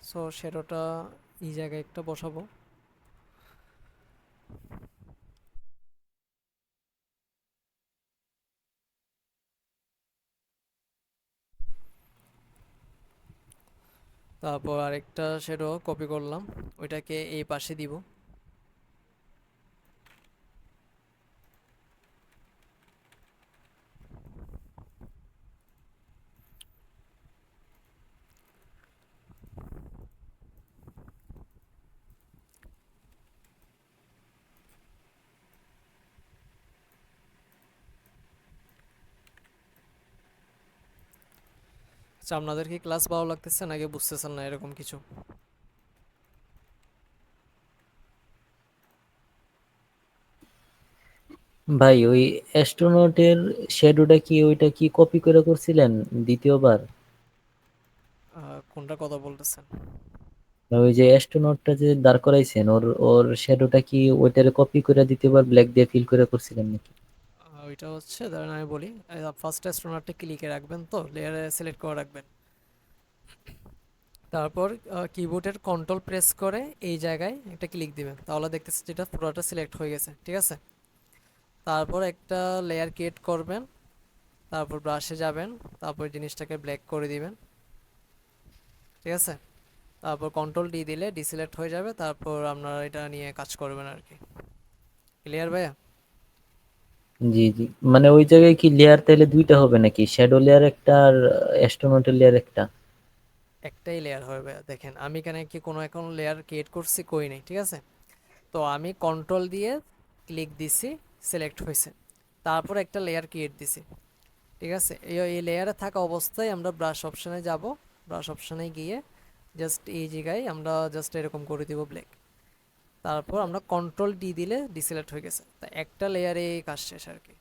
সো শ্যাডোটা এই জায়গায় একটা বসাবো। তারপর আরেকটা শ্যাডো কপি করলাম, ওইটাকে এই পাশে দিব। আচ্ছা, আপনাদের কি ক্লাস ভালো লাগতেছে নাকি বুঝতেছেন না এরকম কিছু? ভাই ওই অ্যাস্ট্রোনটের শ্যাডোটা কি ওইটা কি কপি করে করছিলেন দ্বিতীয়বার? কোনটা কথা বলতেছেন? ওই যে অ্যাস্ট্রোনটটা যে দাঁড় করাইছেন ওর ওর শ্যাডোটা কি ওইটারে কপি করে দ্বিতীয়বার ব্ল্যাক দিয়ে ফিল করে করছিলেন নাকি? ওইটা হচ্ছে, ধরেন আমি বলি, ফার্স্ট অ্যাস্ট্রোনটটা ক্লিকে রাখবেন, তো লেয়ারে সিলেক্ট করে রাখবেন। তারপর কিবোর্ডের কন্ট্রোল প্রেস করে এই জায়গায় একটা ক্লিক দিবেন, তাহলে দেখতেছি যেটা পুরোটা সিলেক্ট হয়ে গেছে, ঠিক আছে। তারপর একটা লেয়ার ক্রিয়েট করবেন, তারপর ব্রাশে যাবেন, তারপর জিনিসটাকে ব্ল্যাক করে দিবেন, ঠিক আছে। তারপর কন্ট্রোল ডি দিলে ডিসিলেক্ট হয়ে যাবে, তারপর আপনারা এটা নিয়ে কাজ করবেন আর কি। ক্লিয়ার ভাইয়া? জি জি, মানে ওই জায়গায় কি লেয়ার তাহলে দুইটা হবে নাকি, শ্যাডো লেয়ার একটা আর অ্যাস্ট্রোনটের লেয়ার একটা? একটাই লেয়ার হবে ভাইয়া। দেখেন আমি এখানে কি কোনো এখন লেয়ার ক্রিয়েট করছি? কই নেই, ঠিক আছে। তো আমি কন্ট্রোল দিয়ে ক্লিক দিছি, সিলেক্ট হয়েছে, তারপর একটা লেয়ার ক্রিয়েট দিছি, ঠিক আছে। এই লেয়ারে থাকা অবস্থায় আমরা ব্রাশ অপশানে যাব, ব্রাশ অপশানে গিয়ে জাস্ট এই জায়গায় আমরা জাস্ট এরকম করে দিব ব্ল্যাক, তারপর আমরা কন্ট্রোল ডি দিলে ডিসিলেক্ট হয়ে গেছে, তা একটা লেয়ারে কাজ শেষ আর কি।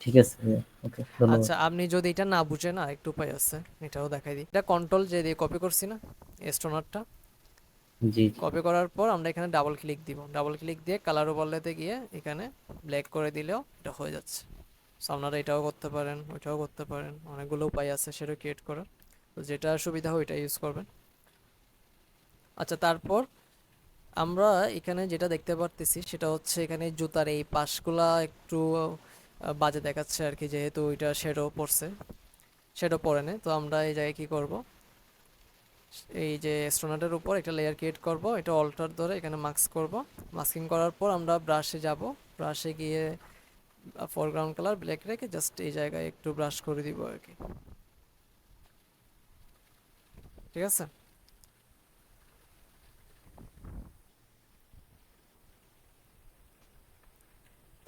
ঠিক আছে, ওকে, ধন্যবাদ। আচ্ছা, আপনি যদি এটা না বুঝেন আর একটু উপায় আছে, এটাও দেখাই দিই। এটা কন্ট্রোল যে দিয়ে কপি করছি না স্টোনারটা, জি জি, কপি করার পর আমরা এখানে ডাবল ক্লিক দিব, ডাবল ক্লিক দিয়ে কালার ওভারলেতে গিয়ে এখানে ব্ল্যাক করে দিলেও এটা হয়ে যাচ্ছে। সো আপনারা এটাও করতে পারেন, ওইটাও করতে পারেন, অনেকগুলো উপায় আছে সেটা ক্রিয়েট করার, তো যেটা সুবিধা হয় ওইটা ইউজ করবেন। আচ্ছা, তারপর আমরা এখানে যেটা দেখতে পারতেছি সেটা হচ্ছে এখানে জুতার এই পাশগুলা একটু বাজে দেখাচ্ছে আর কি, যেহেতু ওইটা শ্যাডো পড়ছে, শ্যাডো পড়ে না। তো আমরা এই জায়গায় কি করব, এই যে স্টোনারের উপর একটা লেয়ার ক্রিয়েট করব, এটা অল্টার ধরে এখানে মাস্ক করব। মাস্কিং করার পর আমরা ব্রাশে যাব, ব্রাশে গিয়ে ফরগ্রাউন্ড কালার ব্ল্যাক রেখে জাস্ট এই জায়গায় একটু ব্রাশ করে দিব আর কি, ঠিক আছে।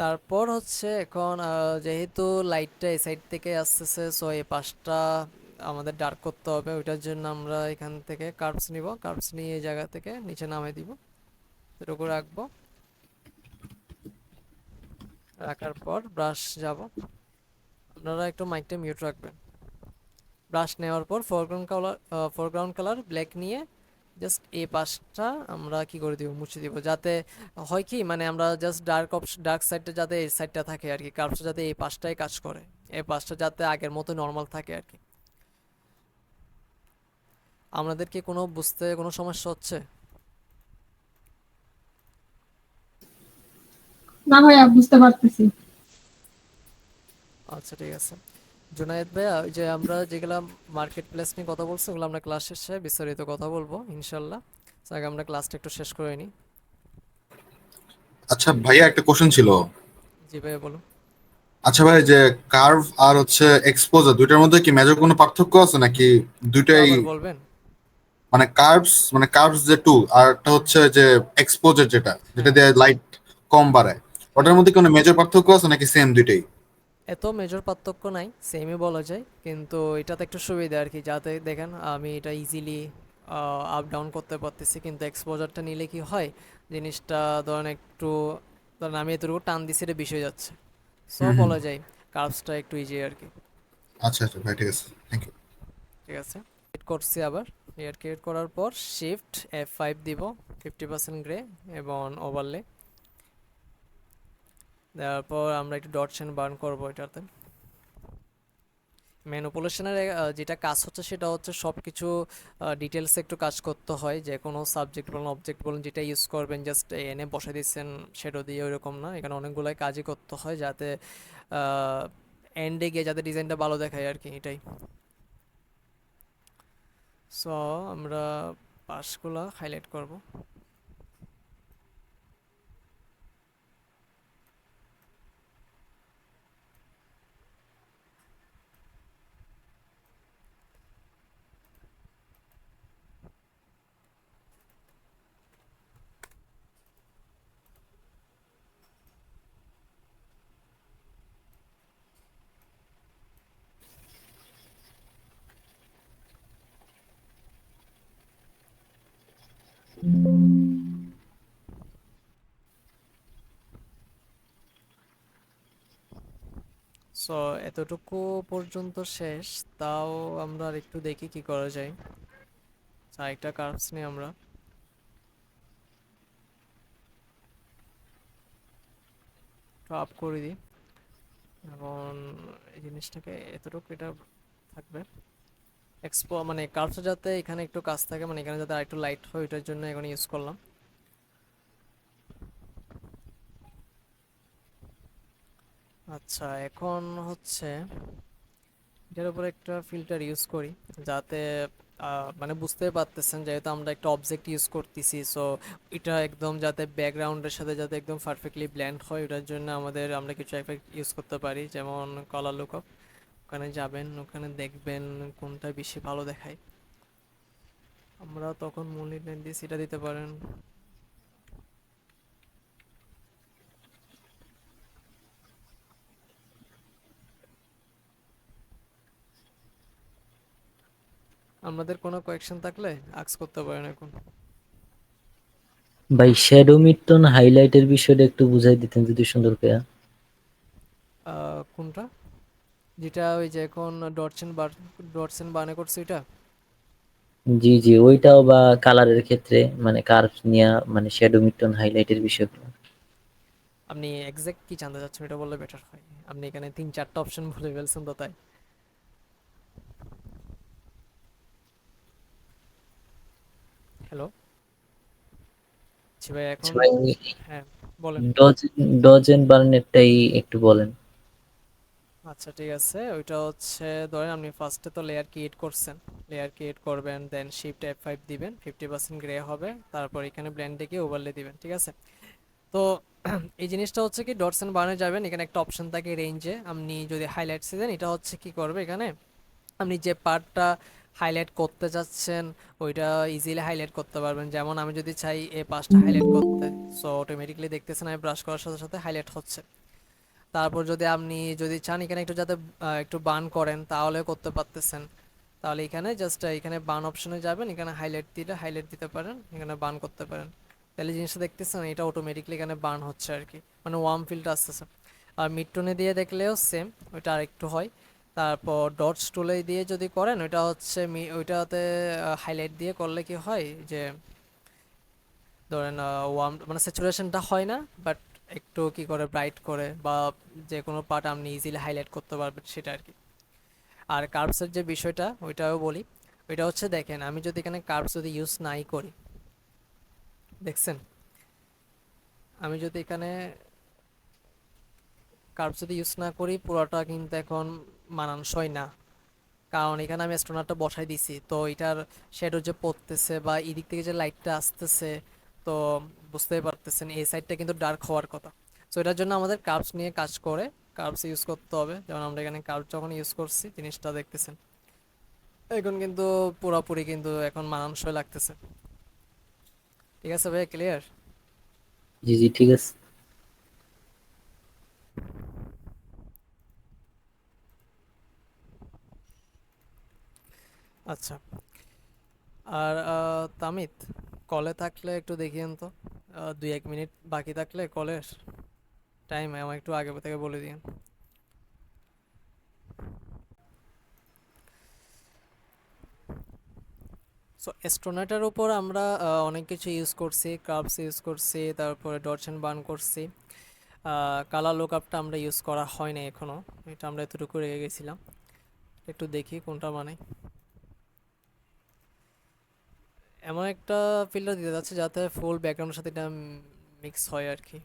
তারপর হচ্ছে এখন যেহেতু লাইটটা এই সাইড থেকে আসতেছে, সো এই পাশটা আমাদের ডার্ক করতে হবে। ওইটার জন্য আমরা এখান থেকে কার্ভস নিব, কার্ভস নিয়ে এই জায়গা থেকে নিচে নামিয়ে দিব, এটুকু রাখবো। রাখার পর ব্রাশ যাব, আপনারা একটু মাইকটা মিউট রাখবেন। ব্রাশ নেওয়ার পর ফোরগ্রাউন্ড কালার ব্ল্যাক নিয়ে জাস্ট এই পাশটা আমরা কি করে দিব, মুছে দিব, যাতে হয় কি মানে আমরা জাস্ট ডার্ক সাইডটা যাতে এই সাইডটা থাকে আর কি, কার্ভসটা যাতে এই পাশটাই কাজ করে, এই পাশটা যাতে আগের মতো নর্মাল থাকে আর কি। আমাদের কি কোনো বুঝতে কোনো সমস্যা হচ্ছে? না ভাইয়া, বুঝতে পারতেছি। আচ্ছা, ঠিক আছে। জুনায়েদ ভাইয়া, ওই যে আমরা যেগুলা মার্কেট প্লেস নিয়ে কথা বলছি ওগুলো আমরা ক্লাস শেষে বিস্তারিত কথা বলবো ইনশাল্লাহ। আগে আমরা ক্লাসটা একটু শেষ করে নিই। আচ্ছা ভাইয়া, একটা কোশ্চেন ছিল। জি ভাইয়া, বলুন। আচ্ছা ভাই, যে কার্ভ আর হচ্ছে এক্সপোজার দুইটার মধ্যে কি মেজর কোনো পার্থক্য আছে নাকি একটু দুইটাই? আবার বলবেন? কার্ভস যে টু, আর একটা হচ্ছে যে এক্সপোজার যেটা যেটা হ্যাঁ, দিয়ে লাইট কম বাড়ায়, ওটার মধ্যে কোনো মেজর পার্থক্য আছে নাকি সেম দুইটাই? এত মেজর পার্থক্য নাই, সেমই বলা যায়, কিন্তু এটাতে একটু সুবিধা আর কি, যাতে দেখেন আমি এটা ইজিলি আপ ডাউন করতে পারতেছি, কিন্তু এক্সপোজারটা নিলে কি হয় জিনিসটা, ধরেন একটু, ধরেন আমি এতটুকু টান দিছি এটা বিষয় যাচ্ছে, সো হুম হুম। বলা যায় কার্ভসটা একটু ইজি আর কি। আচ্ছা আচ্ছা ভাই, ঠিক আছে, থ্যাংক ইউ। ঠিক আছে, ক্রিয়েট করছি আবার। লেয়ার ক্রিয়েট করার পর শিফট F5 দিব, 50% গ্রে এবং ওভারলে দেওয়ার পর আমরা একটু ডটস এন্ড বার্ন করবো এটাতে। ম্যানিপুলেশনের যেটা কাজ হচ্ছে সেটা হচ্ছে সব কিছু ডিটেলসে একটু কাজ করতে হয়, যে কোনো সাবজেক্ট বলুন অবজেক্ট বলুন যেটা ইউজ করবেন জাস্ট এনে বসে দিচ্ছেন সেটা দিয়ে ওইরকম না, এখানে অনেকগুলাই কাজই করতে হয় যাতে এন্ডে গিয়ে যাতে ডিজাইনটা ভালো দেখায় আর কি, এটাই। সো আমরা পাশগুলা হাইলাইট করব। সো এতটুকু পর্যন্ত শেষ, তাও আমরা আর একটু দেখি কি করা যায়। আরেকটা কার্ভস নিয়ে আমরা একটু আপ করে দিই, এবং এই জিনিসটাকে এতটুকু এটা থাকবে। মানে কার্ভস যাতে এখানে একটু কাজ থাকে, মানে এখানে যাতে আরেকটু লাইট হয় ওইটার জন্য এখন ইউজ করলাম। আচ্ছা, এখন হচ্ছে এটার উপর একটা ফিল্টার ইউজ করি, যাতে মানে বুঝতে পারতেছেন যেহেতু আমরা একটা অবজেক্ট ইউজ করতেছি, সো এটা একদম যাতে ব্যাকগ্রাউন্ডের সাথে যাতে একদম পারফেক্টলি ব্লেন্ড হয় ওটার জন্য আমরা কিছু এফেক্ট ইউজ করতে পারি, যেমন কালার লুকআপ। ওখানে যাবেন, ওখানে দেখবেন কোনটা বেশি ভালো দেখায়, আমরা তখন মূল দিয়েছি এটা দিতে পারেন। আমাদের কোনো কোয়েকশন থাকলে আক্স করতে পারেন এখন। ভাই শ্যাডো মিডটন হাইলাইটের বিষয়টা একটু বুঝাই দিতেন যদি সুন্দর করে। কোনটা? যেটা ওই যে এখন ডটস এন্ড বার্নে করছে এটা? জি জি, ওইটাও বা কালারের ক্ষেত্রে মানে কার্ভ নিয়া মানে শ্যাডো মিডটন হাইলাইটের বিষয়গুলো। আপনি এক্সাক্ট কি জানতে চাচ্ছেন এটা বললে বেটার হয়, আপনি এখানে 3-4টা অপশন বলে ফেলছেন তো তাই। হ্যালো, জি ভাই আচ্ছা এখন। ভাই, হ্যাঁ, বলেন। ডজ ডজ এন্ড বার্নেরটাই একটু বলেন। আচ্ছা ঠিক আছে, ওইটা হচ্ছে ধরেন আপনি ফার্স্টে তো লেয়ার ক্রিয়েট করছেন, লেয়ার ক্রিয়েট করবেন, দেন শিফট F5 দিবেন, 50% গ্রে হবে, তারপর এখানে ব্লেন্ডে গিয়ে ওভারলে দিবেন, ঠিক আছে। তো এই জিনিসটা হচ্ছে কি ডটস এন্ড বার্নে যাবেন, এখানে একটা অপশন থাকে রেঞ্জে, আপনি যদি হাইলাইটসে দেন এটা হচ্ছে কি করবে এখানে, আপনি যে পার্টটা হাইলাইট করতে যাচ্ছেন ওইটা ইজিলি হাইলাইট করতে পারবেন। যেমন আমি যদি চাই এই পাঁচটা হাইলাইট করতে, সো অটোমেটিকলি দেখতেছেন আমি ব্রাশ করার সাথে সাথে হাইলাইট হচ্ছে। তারপর যদি আপনি যদি চান এখানে একটু যাতে একটু বার্ন করেন তাহলে করতে পারতেছেন, তাহলে এখানে জাস্ট এখানে বার্ন অপশনে যাবেন, এখানে হাইলাইট দিলে হাইলাইট দিতে পারেন, এখানে বার্ন করতে পারেন, তাহলে জিনিসটা দেখতেছেন এটা অটোমেটিকলি এখানে বার্ন হচ্ছে আর কি, মানে ওয়ার্ম ফিলটা আসতেছে। আর মিড টোনে দিয়ে দেখলেও সেম, ওইটা আরেকটু হয়। তারপর ডটস টুলে দিয়ে যদি করেন ওইটা হচ্ছে ওইটাতে হাইলাইট দিয়ে করলে কি হয় যে ধরেন ওয়ার্ম মানে স্যাচুরেশনটা হয় না, বাট একটু কি করে ব্রাইট করে, বা যে কোনো পার্ট আপনি ইজিলি হাইলাইট করতে পারবেন সেটা আর কি। আর কার্ভসের যে বিষয়টা ওইটাও বলি, ওইটা হচ্ছে দেখেন আমি যদি এখানে কার্ভস যদি ইউজ নাই করি, দেখছেন আমি যদি এখানে কার্ভস যদি ইউজ না করি পুরোটা কিন্তু এখন মানানসই না, কারণ এখানে আমি স্টোনারটা বসাই দিছি, তো এটার শ্যাডো যে পড়তেছে বা এদিক থেকে যে লাইটটা আসতেছে, তো বুঝতেই পারতেছেন এই সাইডটা কিন্তু ডার্ক হওয়ার কথা। সো এটার জন্য আমাদের কার্ভস নিয়ে কাজ করে, কার্ভস ইউজ করতে হবে, যেমন আমরা এখানে কার্ভ যখন ইউজ করছি জিনিসটা দেখতেছেন। এখন কিন্তু পুরোপুরি কিন্তু এখন মানানসই লাগতেছে। ঠিক আছে ভাই, ক্লিয়ার? জি জি, ঠিক আছে। আচ্ছা। আর তামিত, কলে থাকলে একটু দেখিয়েন তো, 2-1 মিনিট বাকি থাকলে কলের টাইম আমার একটু আগে থেকে বলে দিন। সো স্টোনেটের উপর আমরা অনেক কিছু ইউজ করছি, কার্ভস ইউজ করছি, তারপরে ডটস এন্ড বার্ন করছি। কালার লুকআপটা আমরা ইউজ করা হয়নি এখনো, এটা আমরা এতটুকু রেখে গেছিলাম। একটু দেখি কোনটা মানে এমন একটা ফিল্টার দিতে যাচ্ছে যাতে ফুল ব্যাকগ্রাউন্ডের সাথে এটা মিক্স হয় আর কি।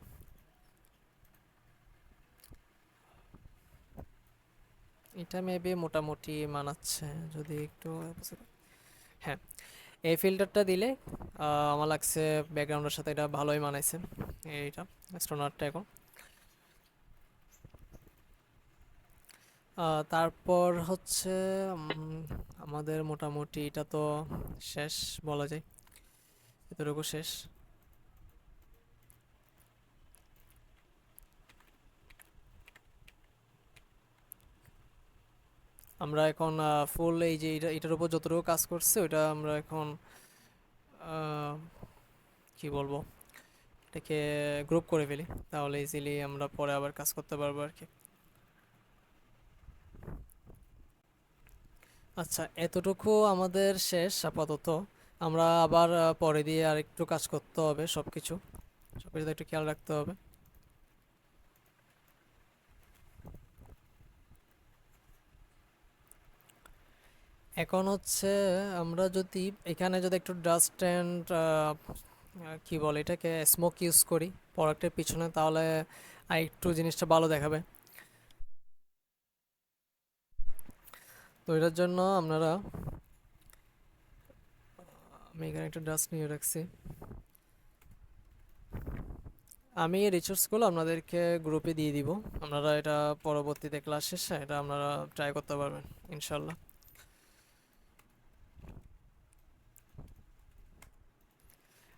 এটা মেবি মোটামুটি মানাচ্ছে, যদি একটু হ্যাঁ, এই ফিল্টারটা দিলে আমার লাগছে ব্যাকগ্রাউন্ডের সাথে এটা ভালোই মানাইছে। এইটা স্টোনারটা এখন তারপর হচ্ছে আমাদের মোটামুটি এটা তো শেষ বলা যায়, এতটুকু শেষ। আমরা এখন ফুল এই যে এটার উপর যতটুকু কাজ করছে ওইটা আমরা এখন আহ, কি বলবো, এটাকে গ্রুপ করে ফেলি, তাহলে ইজিলি আমরা পরে আবার কাজ করতে পারবো আর কি। আচ্ছা, এতটুকু আমাদের শেষ আপাতত। আমরা আবার পরে দিয়ে আরেকটু কাজ করতে হবে, সবকিছু সবকিছু একটু খেয়াল রাখতে হবে। এখন হচ্ছে আমরা যদি এখানে যদি একটু ডাস্ট অ্যান্ড কি বলে এটাকে স্মোক ইউজ করি প্রোডাক্টের পিছনে, তাহলে আর একটু জিনিসটা ভালো দেখাবে। তো এটার জন্য আপনারা, আমি এখানে একটা ডাস্ট নিয়ে রাখছি। আমি এই রিসোর্সগুলো আপনাদেরকে গ্রুপে দিয়ে দিব, আপনারা এটা পরবর্তীতে ক্লাস শেষে এটা আপনারা ট্রাই করতে পারবেন ইনশাল্লাহ।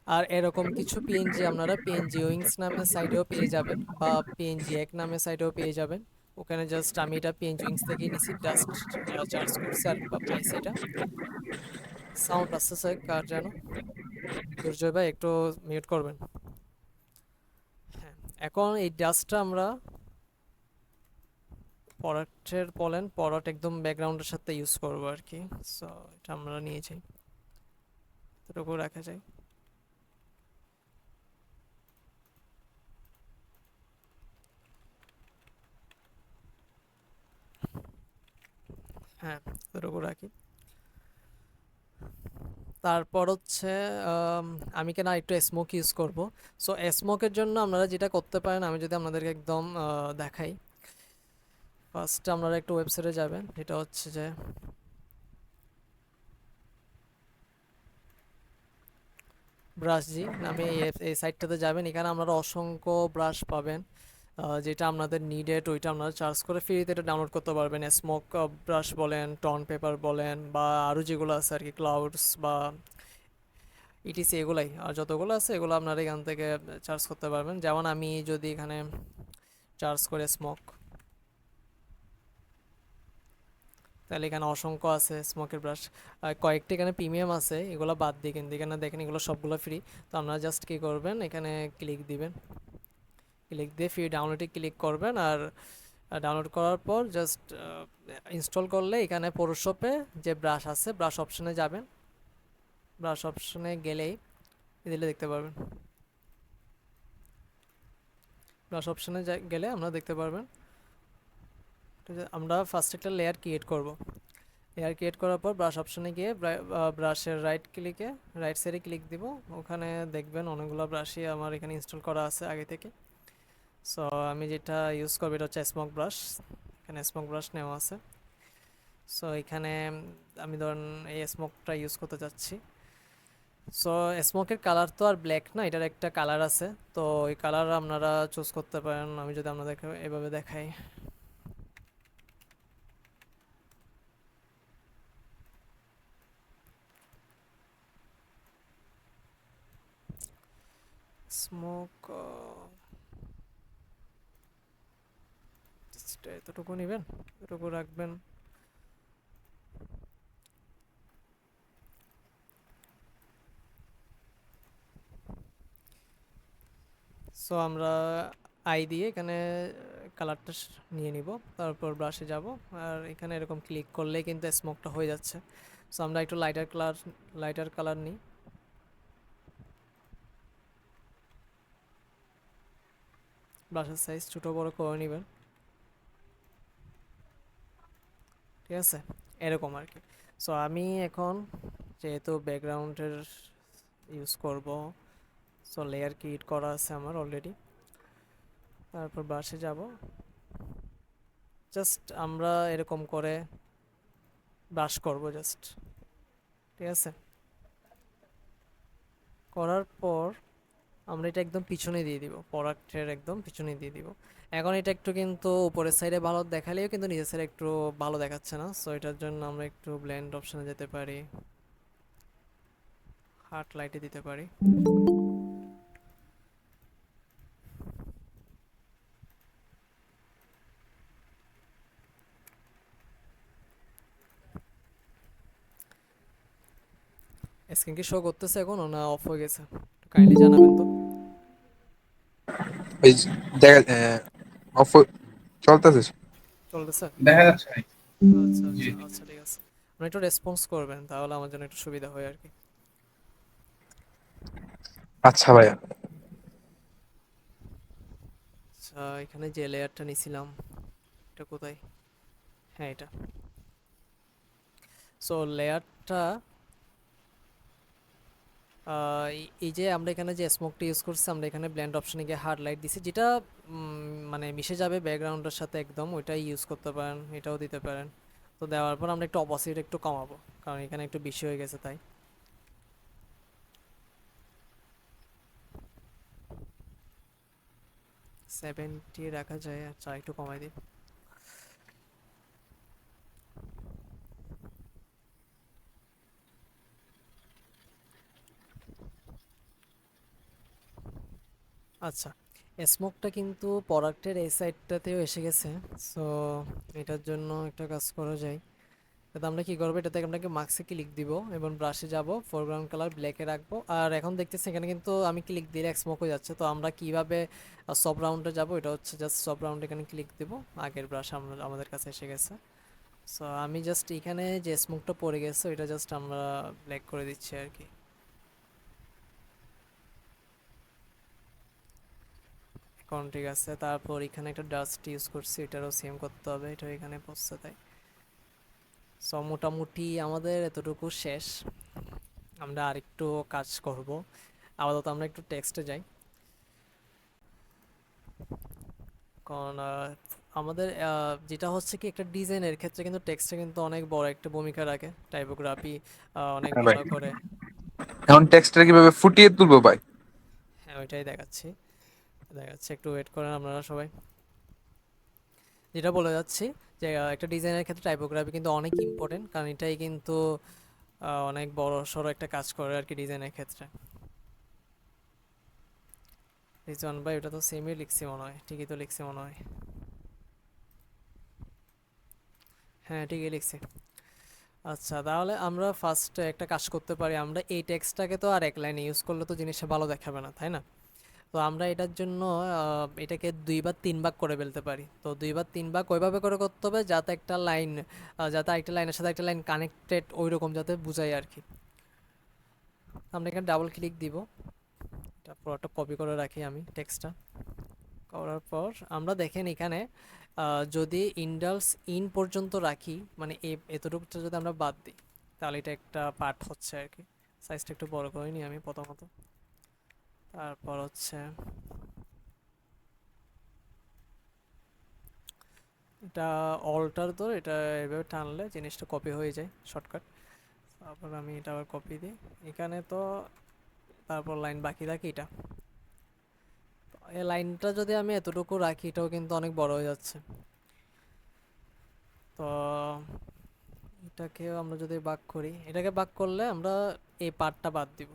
আর এরকম কিছু পিএনজি আপনারা পিএনজি উইংস নামে সাইটেও পেয়ে যাবেন, বা পিএনজি এক নামে সাইটেও পেয়ে যাবেন। ওখানে জাস্ট আমি এটা পিএনজি উইংস থেকে নিছি, জাস্ট চার্জ করছি আর পাইছি এটা। সাউন্ড আসতেছে কার যেন, দুর্জয় ভাই একটু মিউট করবেন। হ্যাঁ, এখন এই ডাস্টটা আমরা প্রোডাক্টের বলেন প্রোডাক্ট একদম ব্যাকগ্রাউন্ডের সাথে ইউজ করবো আর কি। সো এটা আমরা নিয়ে যাই, এতটুকু রাখা যায়। হ্যাঁ, এতটুকু রাখি। তারপর হচ্ছে আম, আমি কেন একটু স্মোক ইউজ করব। সো স্মোকের জন্য আপনারা যেটা করতে পারেন, আমি যদি আপনাদেরকে একদম দেখাই। ফার্স্ট আপনারা একটু ওয়েবসাইটে যাবেন, এটা হচ্ছে যে ব্রাশজি নামে এই সাইটটাতে যাবেন। এখানে আপনারা অসংখ্য ব্রাশ পাবেন, যেটা আপনাদের নিডেড ওইটা আপনারা চার্জ করে ফ্রিতে এটা ডাউনলোড করতে পারবেন। স্মোক ব্রাশ বলেন, টন পেপার বলেন, বা আরও যেগুলো আছে আর কি, ক্লাউডস বা ইটিসি, এগুলাই আর যতগুলো আছে এগুলো আপনারা এখান থেকে চার্জ করতে পারবেন। যেমন আমি যদি এখানে চার্জ করে স্মোক, তাহলে এখানে অসংখ্য আছে স্মোকের ব্রাশ। কয়েকটি এখানে প্রিমিয়াম আছে, এগুলো বাদ দিয়ে কিন্তু এখানে দেখেন এগুলো সবগুলো ফ্রি। তো আপনারা জাস্ট কী করবেন, এখানে ক্লিক দিবেন, ক্লিক দিয়ে ফ্রি ডাউনলোডে ক্লিক করবেন। আর ডাউনলোড করার পর জাস্ট ইনস্টল করলে এখানে ফটোশপে যে ব্রাশ আছে ব্রাশ অপশনে যাবেন, ব্রাশ অপশনে গেলেই দিলে দেখতে পারবেন। ব্রাশ অপশনে গেলে আমরা দেখতে পারবেন আমরা ফার্স্ট একটা লেয়ার ক্রিয়েট করব। লেয়ার ক্রিয়েট করার পর ব্রাশ অপশনে গিয়ে ব্রাশের রাইট সাইডে ক্লিক দিব। ওখানে দেখবেন অনেকগুলো ব্রাশই আমার এখানে ইনস্টল করা আছে আগে থেকে। সো আমি যেটা ইউজ করবো এটা হচ্ছে স্মোক ব্রাশ, এখানে স্মোক ব্রাশ নেওয়া আছে। সো এখানে আমি ধরুন এই স্মোকটা ইউজ করতে যাচ্ছি। সো স্মোকের কালার তো আর ব্ল্যাক না, এটার একটা কালার আছে, তো ওই কালার আপনারা চুজ করতে পারেন। আমি যদি আপনাদেরকে এভাবে দেখাই, স্মোক এতটুকু নেবেন, এতটুকু রাখবেন। সো আমরা আই দিয়ে এখানে কালারটা নিয়ে নিব, তারপর ব্রাশে যাব, আর এখানে এরকম ক্লিক করলেই কিন্তু স্মোকটা হয়ে যাচ্ছে। সো আমরা একটু লাইটার কালার নিই। ব্রাশের সাইজ ছোটো বড় করে নেবেন, ঠিক আছে, এরকম আর কি। সো আমি এখন যেহেতু ব্যাকগ্রাউন্ডের ইউজ করব, সো লেয়ার ক্রিয়েট করা আছে আমার অলরেডি। তারপর ব্রাশে যাব, জাস্ট আমরা এরকম করে ব্রাশ করব জাস্ট, ঠিক আছে। করার পর আমরা এটা একদম পিছনে দিয়ে দিব, প্রোডাক্টের একদম পিছনে দিয়ে দিব। এখন এটা একটু কিন্তু উপরের সাইডে ভালো দেখালেও কিন্তু নিচের সাইডে একটু ভালো দেখাচ্ছে না। সো এটার জন্য আমরা একটু ব্লেন্ড অপশনে যেতে পারি, হার্ট লাইটে দিতে পারি। স্ক্রিন কি শো করতেছে এখনো না অফ হয়ে গেছে? কাইন্ডলি জানাবেন তো। ওই যে দেখা অফ চলতেছে। চলতেছে? দেখা যাচ্ছে ভাই। আচ্ছা জি। আচ্ছা আচ্ছা, ঠিক আছে। আপনি একটু রেসপন্স করবেন, তাহলে আমার জন্য একটু সুবিধা হয় আর কি। আচ্ছা ভাইয়া। আচ্ছা, এখানে যে লেয়ারটা নিছিলাম এটা কোথায়? হ্যাঁ, এটা। সো লেয়ারটা এই যে আমরা এখানে যে স্মোকটা ইউজ করছি, আমরা এখানে ব্লেন্ড অপশনে গিয়ে হার্ড লাইট দিছি, যেটা মানে মিশে যাবে ব্যাকগ্রাউন্ডের সাথে একদম, ওইটাই ইউজ করতে পারেন, এটাও দিতে পারেন। তো দেওয়ার পর আমরা একটু অপোজিট একটু কমাবো, কারণ এখানে একটু বেশি হয়ে গেছে তাই। 70 রাখা যায়, আচ্ছা একটু কমাই দিই। আচ্ছা, স্মোকটা কিন্তু প্রোডাক্টের এই সাইডটাতেও এসে গেছে। সো এটার জন্য একটা কাজ করা যায়। তো আমরা কি করবো, এটাতে আপনাকে মার্কসে ক্লিক দিব এবং ব্রাশে যাব, ফোরগ্রাউন্ড কালার ব্ল্যাকে রাখবো। আর এখন দেখতেছি এখানে কিন্তু আমি ক্লিক দিলে স্মোক হয়ে যাচ্ছে। তো আমরা কিভাবে সব রাউন্ডে যাব, এটা হচ্ছে জাস্ট সব রাউন্ডে এখানে ক্লিক দিব। আগের ব্রাশ আমাদের কাছে এসে গেছে। সো আমি জাস্ট এখানে যে স্মোকটা পড়ে গেছে এটা জাস্ট আমরা ব্ল্যাক করে দিচ্ছি আর কি। এখন ঠিক আছে। তারপর এখানে একটা ডাস্ট ইউজ করছি, এটারও সেম করতে হবে, এটা এখানে পড়ছে তাই। সো মোটামুটি আমাদের এতটুকু শেষ। আমরা আরেকটু কাজ করব। আপাতত আমরা একটু টেক্সটে যাই, কারণ আমাদের যেটা হচ্ছে কি, একটা ডিজাইনের ক্ষেত্রে কিন্তু টেক্সটে কিন্তু অনেক বড় একটা ভূমিকা রাখে, টাইপোগ্রাফি অনেক হ্যাঁ ভাই, ভালো করে। এখন টেক্সটটা কিভাবে ফুটিয়ে তুলবো ভাই? হ্যাঁ, ওইটাই দেখাচ্ছি, একটু ওয়েট করেন আপনারা সবাই। যেটা বলে যাচ্ছি যে একটা ডিজাইনের ক্ষেত্রে টাইপোগ্রাফি কিন্তু অনেক ইম্পর্টেন্ট, কারণ এটাই কিন্তু অনেক বড় সড়ো একটা কাজ করে আর কি ডিজাইনের ক্ষেত্রে। রিজওয়ান ভাই, ওটা তো সেমই লিখছি মনে হয়, ঠিকই তো লিখছি মনে হয়। হ্যাঁ, ঠিকই লিখছি। আচ্ছা, তাহলে আমরা ফার্স্ট একটা কাজ করতে পারি, আমরা এই টেক্সটটাকে তো আর এক লাইনে ইউজ করলে তো জিনিসটা ভালো দেখাবে না, তাই না? তো আমরা এটার জন্য এটাকে 2 বা 3 ভাগ করে ফেলতে পারি। তো 2 বা 3 ভাগ ওইভাবে করে করতে হবে যাতে একটা লাইন, যাতে একটা লাইনের সাথে একটা লাইন কানেক্টেড ওই রকম যাতে বুঝাই আর কি। আমরা এখানে ডাবল ক্লিক দিব, তারপর একটা কপি করে রাখি আমি টেক্সটটা। করার পর আমরা দেখেন এখানে যদি ইন্ডালস ইন পর্যন্ত রাখি, মানে এতটুকুটা যদি আমরা বাদ দিই, তাহলে এটা একটা পার্ট হচ্ছে আর কি। সাইজটা একটু বড় করে নিই আমি প্রথমত। তারপর হচ্ছে এটা অল্টার ধরে এটা এভাবে টানলে জিনিসটা কপি হয়ে যায় শর্টকাট। তারপর আমি এটা আবার কপি দিই এখানে, তো তারপর লাইন বাকি রাখি এটা। এই লাইনটা যদি আমি এতটুকু রাখি, এটাও কিন্তু অনেক বড় হয়ে যাচ্ছে। তো এটাকে আমরা যদি ভাগ করি, এটাকে ভাগ করলে আমরা এই পার্টটা বাদ দিব।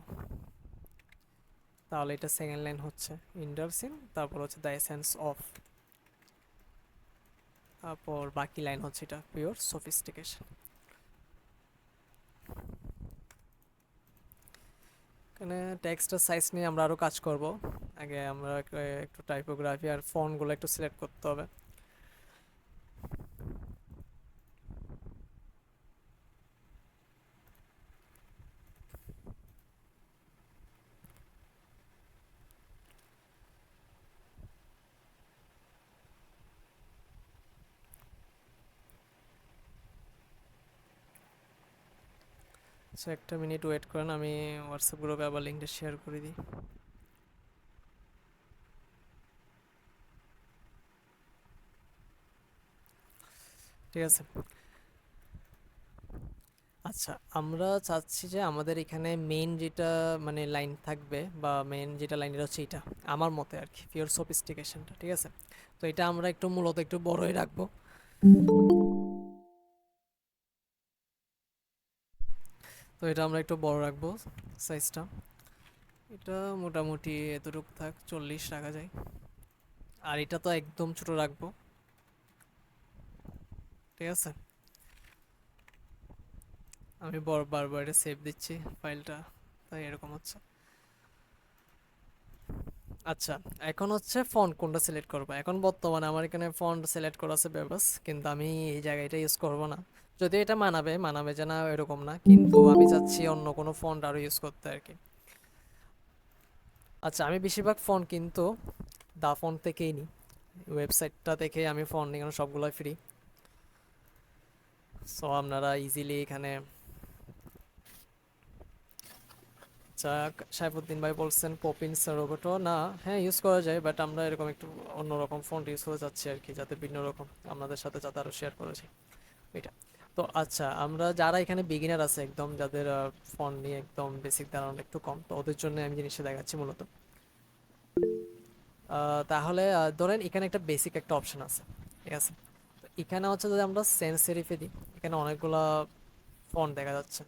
তাহলে এটা সেকেন্ড লাইন হচ্ছে ইন্ডারসিন, তারপর হচ্ছে দ্য এসেন্স অফ, তারপর বাকি লাইন হচ্ছে এটা পিওর সফিস্টিকেশন। এখানে টেক্সটের সাইজ নিয়ে আমরা আরও কাজ করব। আগে আমরা একটু টাইপোগ্রাফি আর ফন্টগুলো একটু সিলেক্ট করতে হবে। আচ্ছা, একটা মিনিট ওয়েট করেন, আমি হোয়াটসঅ্যাপ গ্রুপে আবার লিঙ্কটা শেয়ার করে দিই। ঠিক আছে। আচ্ছা, আমরা চাচ্ছি যে আমাদের এখানে মেইন যেটা মানে লাইন থাকবে বা মেইন যেটা লাইন এটা হচ্ছে এটা, আমার মতে আর কি, পিওর সফিস্টিকেশনটা। ঠিক আছে, তো এটা আমরা একটু মূলত একটু বড়ই রাখবো। তো এটা আমরা একটু বড় রাখবো সাইজটা। এটা মোটামুটি এতটুকু থাক, 40 রাখা যায়। আর এটা তো একদম ছোট রাখবো। ঠিক আছে, আমি বারবার এটা সেভ দিচ্ছি ফাইলটা, তাই এরকম হচ্ছে। আচ্ছা, এখন হচ্ছে ফন্ট কোনটা সিলেক্ট করবো। এখন বর্তমানে আমার এখানে ফন্ট সিলেক্ট করা আছে বেবাস, কিন্তু আমি এই জায়গায় এটা ইউজ করবো না। যদি এটা মানাবে যে না এরকম না, কিন্তু আমি চাচ্ছি অন্য কোনো ফন্ট আরও ইউজ করতে আর কি। আচ্ছা, আমি বেশিরভাগ ফন্ট কিন্তু দা ফন্ট থেকেই নিই, ওয়েবসাইটটা থেকে আমি ফন্ট নিই, কারণ সবগুলো ফ্রি। সো আপনারা ইজিলি এখানে। আচ্ছা, সাইফুদ্দিন ভাই বলছেন পপিন্স রোবটও না, হ্যাঁ ইউজ করা যায়, বাট আমরা এরকম একটু অন্যরকম ফন্ট ইউজ করে যাচ্ছি আর কি, যাতে ভিন্ন রকম আপনাদের সাথে যাতে আরও শেয়ার করেছি এটা। তো আচ্ছা, আমরা যারা এখানে বিগিনার আছে একদম, যাদের ফন্ট নিয়ে একদম বেসিক ধারণা একটু কম, তো ওদের জন্য আমি জিনিসটা দেখাচ্ছি মূলত। তাহলে ধরেন এখানে একটা বেসিক একটা অপশন আছে। ঠিক আছে, তো এখানে হচ্ছে যদি আমরা সেন্স সেরিফে দিই, এখানে অনেকগুলা ফন্ট দেখা যাচ্ছে।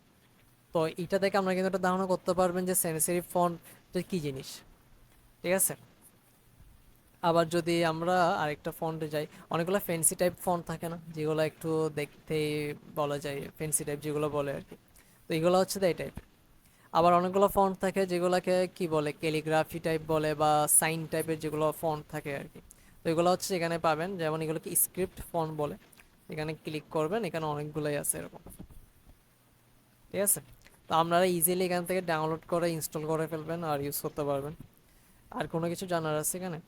তো এটা থেকে আমরা কিন্তু একটা ধারণা করতে পারবেন যে সেন্স সেরিফ ফন্ট কি জিনিস। ঠিক আছে, আবার যদি আমরা আরেকটা ফন্টে যাই, অনেকগুলো ফ্যান্সি টাইপ ফন্ট থাকে না, যেগুলো একটু দেখতে বলা যায় ফ্যান্সি টাইপ, যেগুলো বলে আর কি। তো এগুলো হচ্ছে এই টাইপ। আবার অনেকগুলো ফন্ট থাকে যেগুলোকে কি বলে, ক্যালিগ্রাফি টাইপ বলে বা সাইন টাইপের যেগুলো ফন্ট থাকে আর কি। তো এগুলো হচ্ছে এখানে পাবেন, যেমন এগুলোকে স্ক্রিপ্ট ফন্ট বলে। এখানে ক্লিক করবেন, এখানে অনেকগুলোই আছে এরকম। ঠিক আছে, তো আপনারা ইজিলি এখান থেকে ডাউনলোড করে ইনস্টল করে ফেলবেন আর ইউজ করতে পারবেন। আর কোনো কিছু জানার আছে এখানে?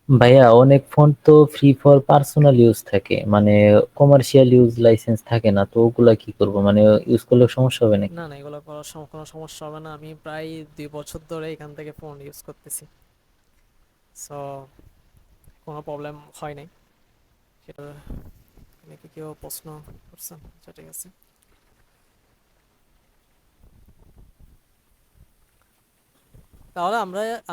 ভাইয়া অনেক ফন্ট তো ফ্রি ফর পার্সোনাল ইউজ থাকে, মানে কমার্শিয়াল ইউজ লাইসেন্স থাকে না, তো ওগুলা কি করব, মানে ইউজ করলে সমস্যা হবে নাকি? না না, এগুলো করার কোনো সমস্যা হবে না, আমি প্রায় 2 বছর ধরে এখান থেকে ফোন ইউজ করতেছি। সো কোনো প্রবলেম হয় নাই সেটা। নাকি কেউ প্রশ্ন করছেন? আচ্ছা, ঠিক আছে। তাহলে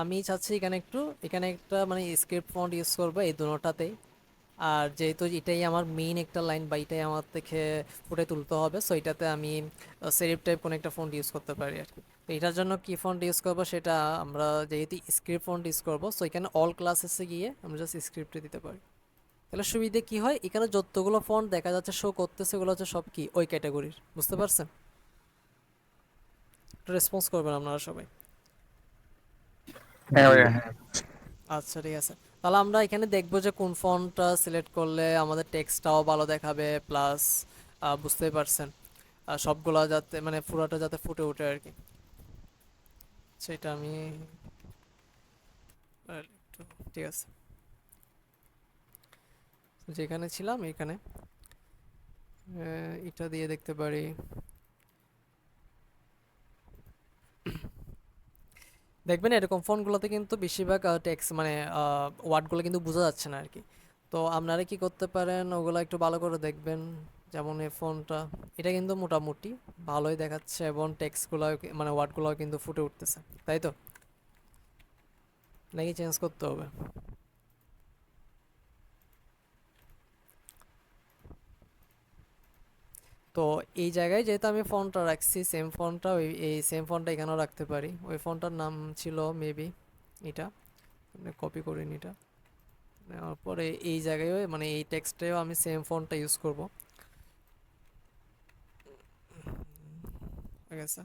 আমি চাচ্ছি এখানে একটা মানে স্ক্রিপ্ট ফন্ট ইউজ করবো এই দুটোটাতেই। আর যেহেতু এটাই আমার মেইন একটা লাইন বা এটাই আমার থেকে ফুটে তুলতে হবে, সো এটাতে আমি সেরিফ টাইপ কোনো একটা ফন্ট ইউজ করতে পারি আর কি। তো এটার জন্য কি ফন্ট ইউজ করবো সেটা, আমরা যেহেতু স্ক্রিপ্ট ফন্ট ইউজ করবো, সো এখানে অল ক্লাসেসে গিয়ে আমরা জাস্ট স্ক্রিপ্টে দিতে পারি। তাহলে সুবিধে কি হয়, এখানে যতগুলো ফন্ট দেখা যাচ্ছে শো করতেছে, এগুলো হচ্ছে সব কি ওই ক্যাটাগরির, বুঝতে পারছেন? একটু রেসপন্স করবেন আপনারা সবাই। হ্যাঁ জি ভাইয়া ভাই। হ্যাঁ। আচ্ছা, ঠিক আছে। তাহলে আমরা এখানে দেখবো যে কোন ফন্টটা সিলেক্ট করলে আমাদের টেক্সটটাও ভালো দেখাবে, প্লাস বুঝতেই পারছেন সবগুলা যাতে মানে পুরোটা যাতে ফুটে ওঠে আর কি। সেটা আমি একটু, ঠিক আছে, যেখানে ছিলাম এখানে এটা দিয়ে দেখতে পারি। দেখবেন এরকম ফোনগুলোতে কিন্তু বেশিরভাগ টেক্সট মানে ওয়ার্ডগুলো কিন্তু বোঝা যাচ্ছে না আর কি। তো আপনারা কি করতে পারেন, ওগুলো একটু ভালো করে দেখবেন। যেমন এই ফোনটা, এটা কিন্তু মোটামুটি ভালোই দেখাচ্ছে এবং টেক্সটগুলো মানে ওয়ার্ডগুলো কিন্তু ফুটে উঠতেছে, তাই তো? নাকি চেঞ্জ করতে হবে? তো তো এই জায়গায় যেহেতু আমি ফন্টটা রাখছি সেম ফন্টটা, ওই এই সেম ফন্টটা এখানেও রাখতে পারি। ওই ফন্টটার নাম ছিল মেবি এটা, কপি করে নিই এটা, নেওয়ার পরে এই জায়গায় মানে এই টেক্সটেও আমি সেম ফন্টটা ইউজ করব। ঠিক আছে।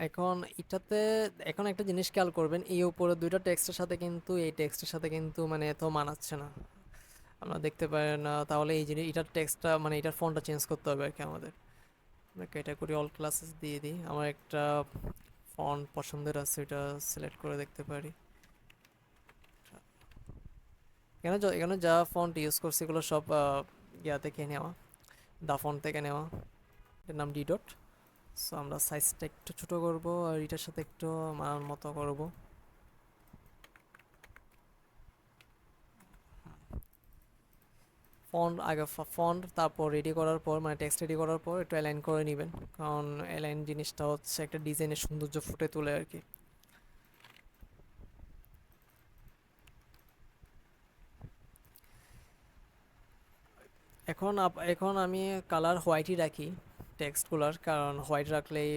এখন এটাতে এখন একটা জিনিস খেয়াল করবেন, এই উপরে দুইটা টেক্সটের সাথে কিন্তু এই টেক্সটের সাথে কিন্তু মানে এত মানাচ্ছে না, আমরা দেখতে পারেন না। তাহলে এই জিনিস এটার টেক্সটটা মানে এটার ফন্টটা চেঞ্জ করতে হবে আর কি আমাদের। আমরা ক্যাটাগরি অল ক্লাসেস দিয়ে দিই, আমার একটা ফন্ট পছন্দের আছে, এটা সিলেক্ট করে দেখতে পারি। এখানে যা ফন্ট ইউজ করছি এগুলো সব ইয়া থেকে নেওয়া, দা ফন্ট থেকে নেওয়া। এটার নাম ডি ডট। সো আমরা সাইজটা একটু ছোট করব আর এটার সাথে একটু মানার মতো করব। ফন্ট আগে ফন্ট, তারপর রেডি করার পর মানে টেক্সট রেডি করার পর একটু অ্যালাইন করে নেবেন, কারণ অ্যালাইন জিনিসটা হচ্ছে একটা ডিজাইনের সৌন্দর্য ফুটে তোলে আর কি। এখন আমি কালার হোয়াইটই রাখি টেক্সটগুলোর, কারণ হোয়াইট রাখলেই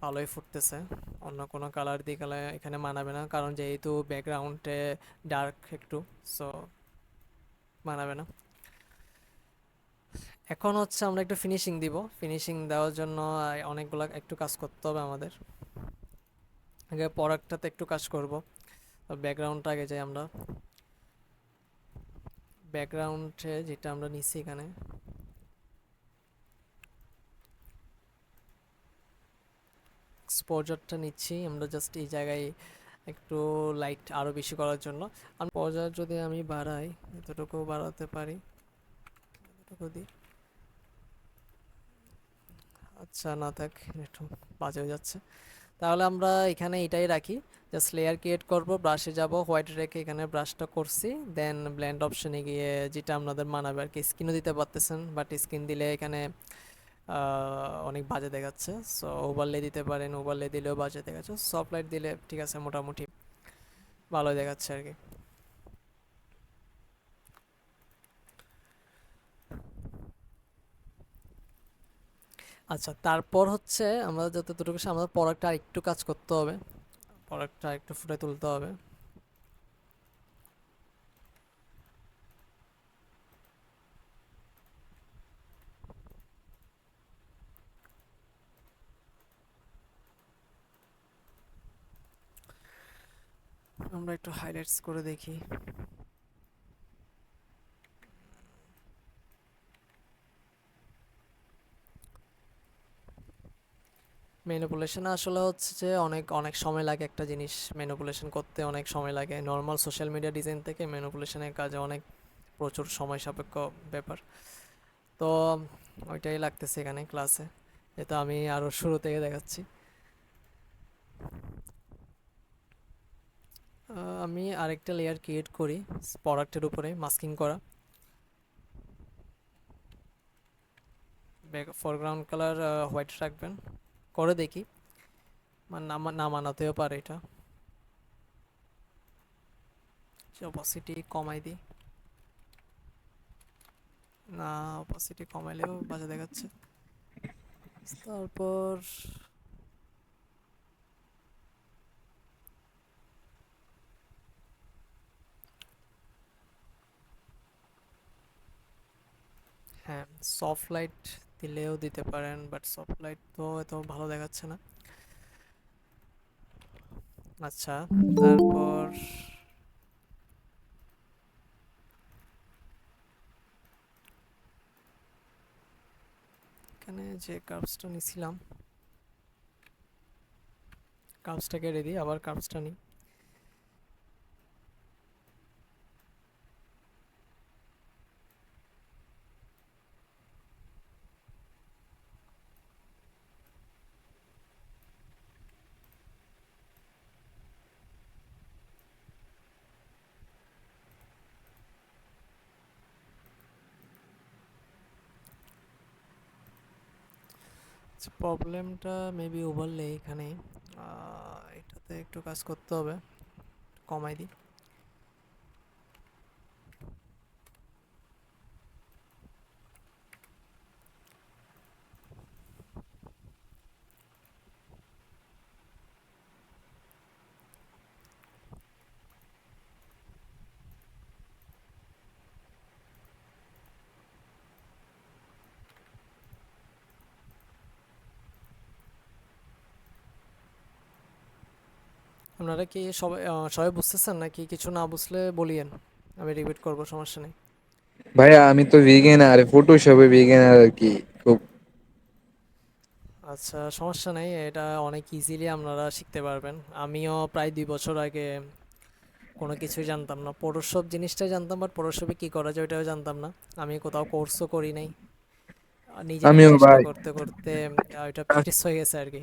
ভালোই ফুটতেছে, অন্য কোনো কালার দিয়ে গেলে এখানে মানাবে না, কারণ যেহেতু ব্যাকগ্রাউন্ডে ডার্ক একটু, সো মানাবে না। এখন হচ্ছে আমরা একটু ফিনিশিং দিব, ফিনিশিং দেওয়ার জন্য অনেকগুলো একটু কাজ করতে হবে আমাদের। আগে প্রোডাক্টটাতে একটু কাজ করব, ব্যাকগ্রাউন্ডটা আগে যাই আমরা। ব্যাকগ্রাউন্ডে যেটা আমরা নিচ্ছি এখানে এক্সপোজারটা নিচ্ছি আমরা জাস্ট এই জায়গায় একটু লাইট আরও বেশি করার জন্য। আমি এক্সপোজার যদি আমি বাড়াই, এতটুকু বাড়াতে পারি, এতটুকু দিই। আচ্ছা না থাক, একটু বাজে হয়ে যাচ্ছে। তাহলে আমরা এখানে এটাই রাখি, জাস্ট লেয়ার ক্রিয়েট করব, ব্রাশে যাব, হোয়াইট রেখে এখানে ব্রাশটা করছি, দেন ব্লেন্ড অপশনে গিয়ে যেটা আপনাদের মানাবে আর কি। স্কিনও দিতে পারতেছেন, বাট স্কিন দিলে এখানে অনেক বাজে দেখাচ্ছে, সো ওভারলে দিতে পারেন, ওভারলে দিলেও বাজে দেখাচ্ছে, সফট লাইট দিলে ঠিক আছে, মোটামুটি ভালোই দেখাচ্ছে আর কি। আচ্ছা, তারপর হচ্ছে আমরা যতটুকু আমাদের প্রোডাক্টটা একটু কাজ করতে হবে, প্রোডাক্টটা একটু ফুটে তুলতে হবে। আমরা একটু হাইলাইটস করে দেখি। ম্যানিপুলেশন আসলে হচ্ছে যে অনেক অনেক সময় লাগে, একটা জিনিস ম্যানিপুলেশন করতে অনেক সময় লাগে। নর্মাল সোশ্যাল মিডিয়া ডিজাইন থেকে ম্যানিপুলেশনের কাজে অনেক প্রচুর সময় সাপেক্ষ ব্যাপার। তো ওইটাই লাগতেছে এখানে ক্লাসে, যেটা আমি আরও শুরু থেকে দেখাচ্ছি। আমি আরেকটা লেয়ার ক্রিয়েট করি প্রোডাক্টের উপরে, মাস্কিং করা। ফরগ্রাউন্ড কালার হোয়াইট রাখবেন, করে দেখি না মানাতেও পারে এটা। অপাসিটি কমাই দিই, না অপাসিটি কমাইলেও বাজে দেখাচ্ছে। তারপর হ্যাঁ, সফট লাইট দিলেও দিতে পারেন, বাট সফট লাইট তো এত ভালো দেখাচ্ছে না। আচ্ছা, তারপর এখানে যে কার্ভসটা নিছিলাম, কার্ভসটা কেটে দিই, আবার কার্ভসটা নিই। প্রবলেমটা মেবি ওভারলে এখানে, এটাতে একটু কাজ করতে হবে, কমাই দিই। আপনারা কি সবাই সবাই বুঝতেছেন নাকি কিছু না বুঝলে বলিয়েন, আমি রিপিট করব, সমস্যা নেই। ভাইয়া আমি তো বিগিনার, ফটোশপে বিগিনার আর কি, খুব। আচ্ছা, সমস্যা নেই, এটা অনেক ইজিলি আপনারা শিখতে পারবেন। আমিও প্রায় 2 বছর আগে কোনো কিছুই জানতাম না, ফটোশপ জিনিসটাই জানতাম, বাট ফটোশপে কী করা যায় ওটাও জানতাম না। আমি কোথাও কোর্সও করি নাই, নিজে নিজে আমিও চেষ্টা ভাই করতে করতে ওইটা প্র্যাকটিস হয়ে গেছে আর কি।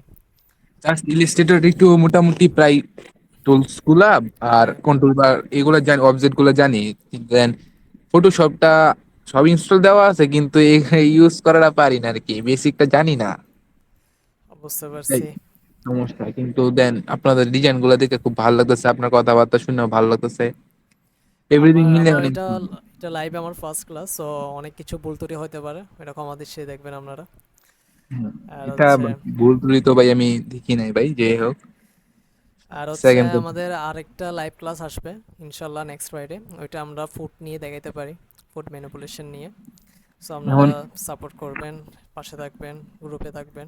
জাস্ট ইলিস্ট্রেটর একটু মোটামুটি প্রায় টুলস গুলা আর হ্যাঁ, কন্ট্রোল বার এগুলো জানি, অবজেক্ট গুলো জানি। দেন ফটোশপটা সব ইনস্টল দেওয়া আছে, কিন্তু ইউজ করাটা পারি না আর কি, বেসিকটা জানি না, বুঝতে এই পারছি। সমস্যা। কিন্তু দেন আপনাদের ডিজাইন গুলো দেখে খুব ভালো লাগতেছে, আপনার কথাবার্তা শুনেও ভালো লাগতেছে, এভরিথিং আমার মিলে আমার অনেক। এটা এটা লাইভে আমার ফার্স্ট ক্লাস, সো অনেক কিছু ভুল ত্রুটি হতে পারে, এটা ক্ষমা দৃষ্টিতে দেখবেন আপনারা। হুম, আর এটা হচ্ছে ভুল ত্রুটি তো ভাই আমি দেখি নাই ভাই, যে হোক। আর হচ্ছে সেকেন্ড, আমাদের আরেকটা লাইভ ক্লাস আসবে ইনশাল্লাহ নেক্সট ফ্রাইডে, ওইটা আমরা ফুড নিয়ে দেখাইতে পারি, ফুড ম্যানিপুলেশন নিয়ে। সো আপনারা এখন সাপোর্ট করবেন, পাশে থাকবেন, গ্রুপে থাকবেন।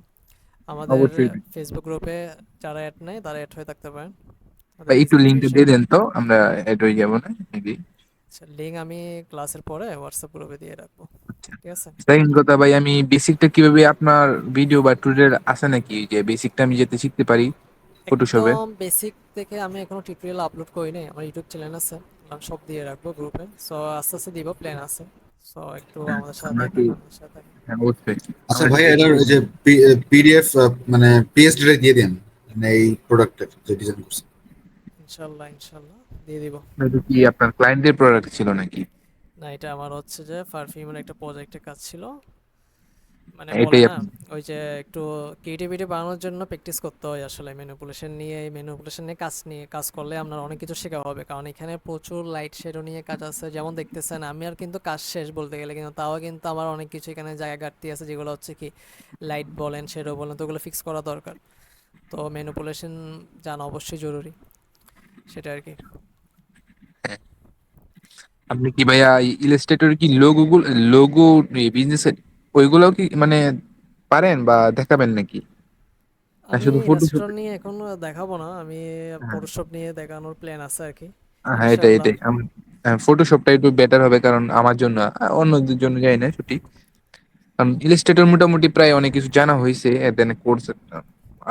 আমাদের অবশ্যই ফেসবুক গ্রুপে যারা অ্যাড নেয় তারা অ্যাড হয়ে থাকতে পারেন, ভাই ওদেরকে একটু রিকোয়েস্ট লিঙ্কটা শেয়ার দিয়ে দেন করবেন। তো, আমরা এড হয়ে যাবো না নাকি? আচ্ছা, লিঙ্ক আমি ক্লাসের পরে হোয়াটসঅ্যাপ গ্রুপে দিয়ে রাখবো, ঠিক আছে? সেকেন্ড কথা ভাই, আমি বেসিকটা কিভাবে, আপনার ভিডিও বা টিউটোরিয়াল আছে নাকি যে বেসিকটা আমি যাতে শিখতে পারি ফটোশপে? একদম বেসিক থেকে আমি এখনো টিউটোরিয়াল আপলোড করি নাই, আমার ইউটিউব চ্যানেল আছে, আমি সব দিয়ে রাখবো গ্রুপে। সো আস্তে আস্তে দিব, প্ল্যান আছে। সো একটু আমাদের সাথে আমরা কি, থাকেন, আমাদের সাথে থাকেন। হ্যাঁ অবশ্যই, আচ্ছা আমরা ভাই, কি এটার একটু ওই যে পিডিএফ মানে পিএসডি টা দিয়ে দেন, মানে এই প্রোডাক্টের যে ডিজাইন করছেন। ইনশাল্লাহ ইনশাল্লাহ দিয়ে দিব। এটা কি আপনার ক্লায়েন্টের প্রোডাক্ট ছিল নাকি? না, এটা আমার হচ্ছে যে পারফিউমের একটা প্রজেক্টের কাজ ছিল, মানে বলে এটাই না, ওই যে একটু ক্রিয়েটিভিটি বাড়ানোর জন্য প্র্যাকটিস করতে হয় আসলে। ম্যানিপুলেশন নিয়ে, এই ম্যানিপুলেশন নিয়ে কাজ করলে আপনার অনেক কিছু শেখা হবে, কারণ এখানে প্রচুর লাইট শেডও নিয়ে কাজ আছে। যেমন দেখতেছেন আমি আর কিন্তু কাজ শেষ বলতে গেলে, কিন্তু তাও কিন্তু আমার অনেক কিছু এখানে জায়গা ঘাটতি আছে, যেগুলো হচ্ছে কি লাইট বলেন, শেডও বলেন, তো ওগুলো ফিক্স করা দরকার। তো ম্যানিপুলেশন জানা অবশ্যই জরুরি, সেটা আর কি। আপনি কি ভাইয়া ইলাস্ট্রেটর কি লোগো বিজনেস ওইগুলোও কি মানে পারেন বা দেখাবেন নাকি, না আমি শুধু ইলাস্ট্রেটর ফটোশপে? নিয়ে এখন দেখাবো না, আমি ফটোশপ নিয়ে দেখানোর প্ল্যান আছে আর কি, হ্যাঁ, এটাই ইনশাল্লাহ। এটাই ফটোশপটা একটু বেটার হবে, কারণ আমার জন্য, অন্যদের জন্য যাই না ছুটি। কারণ ইলাস্ট্রেটর মোটামুটি প্রায় অনেক কিছু জানা হয়েছে, দেন কোর্স,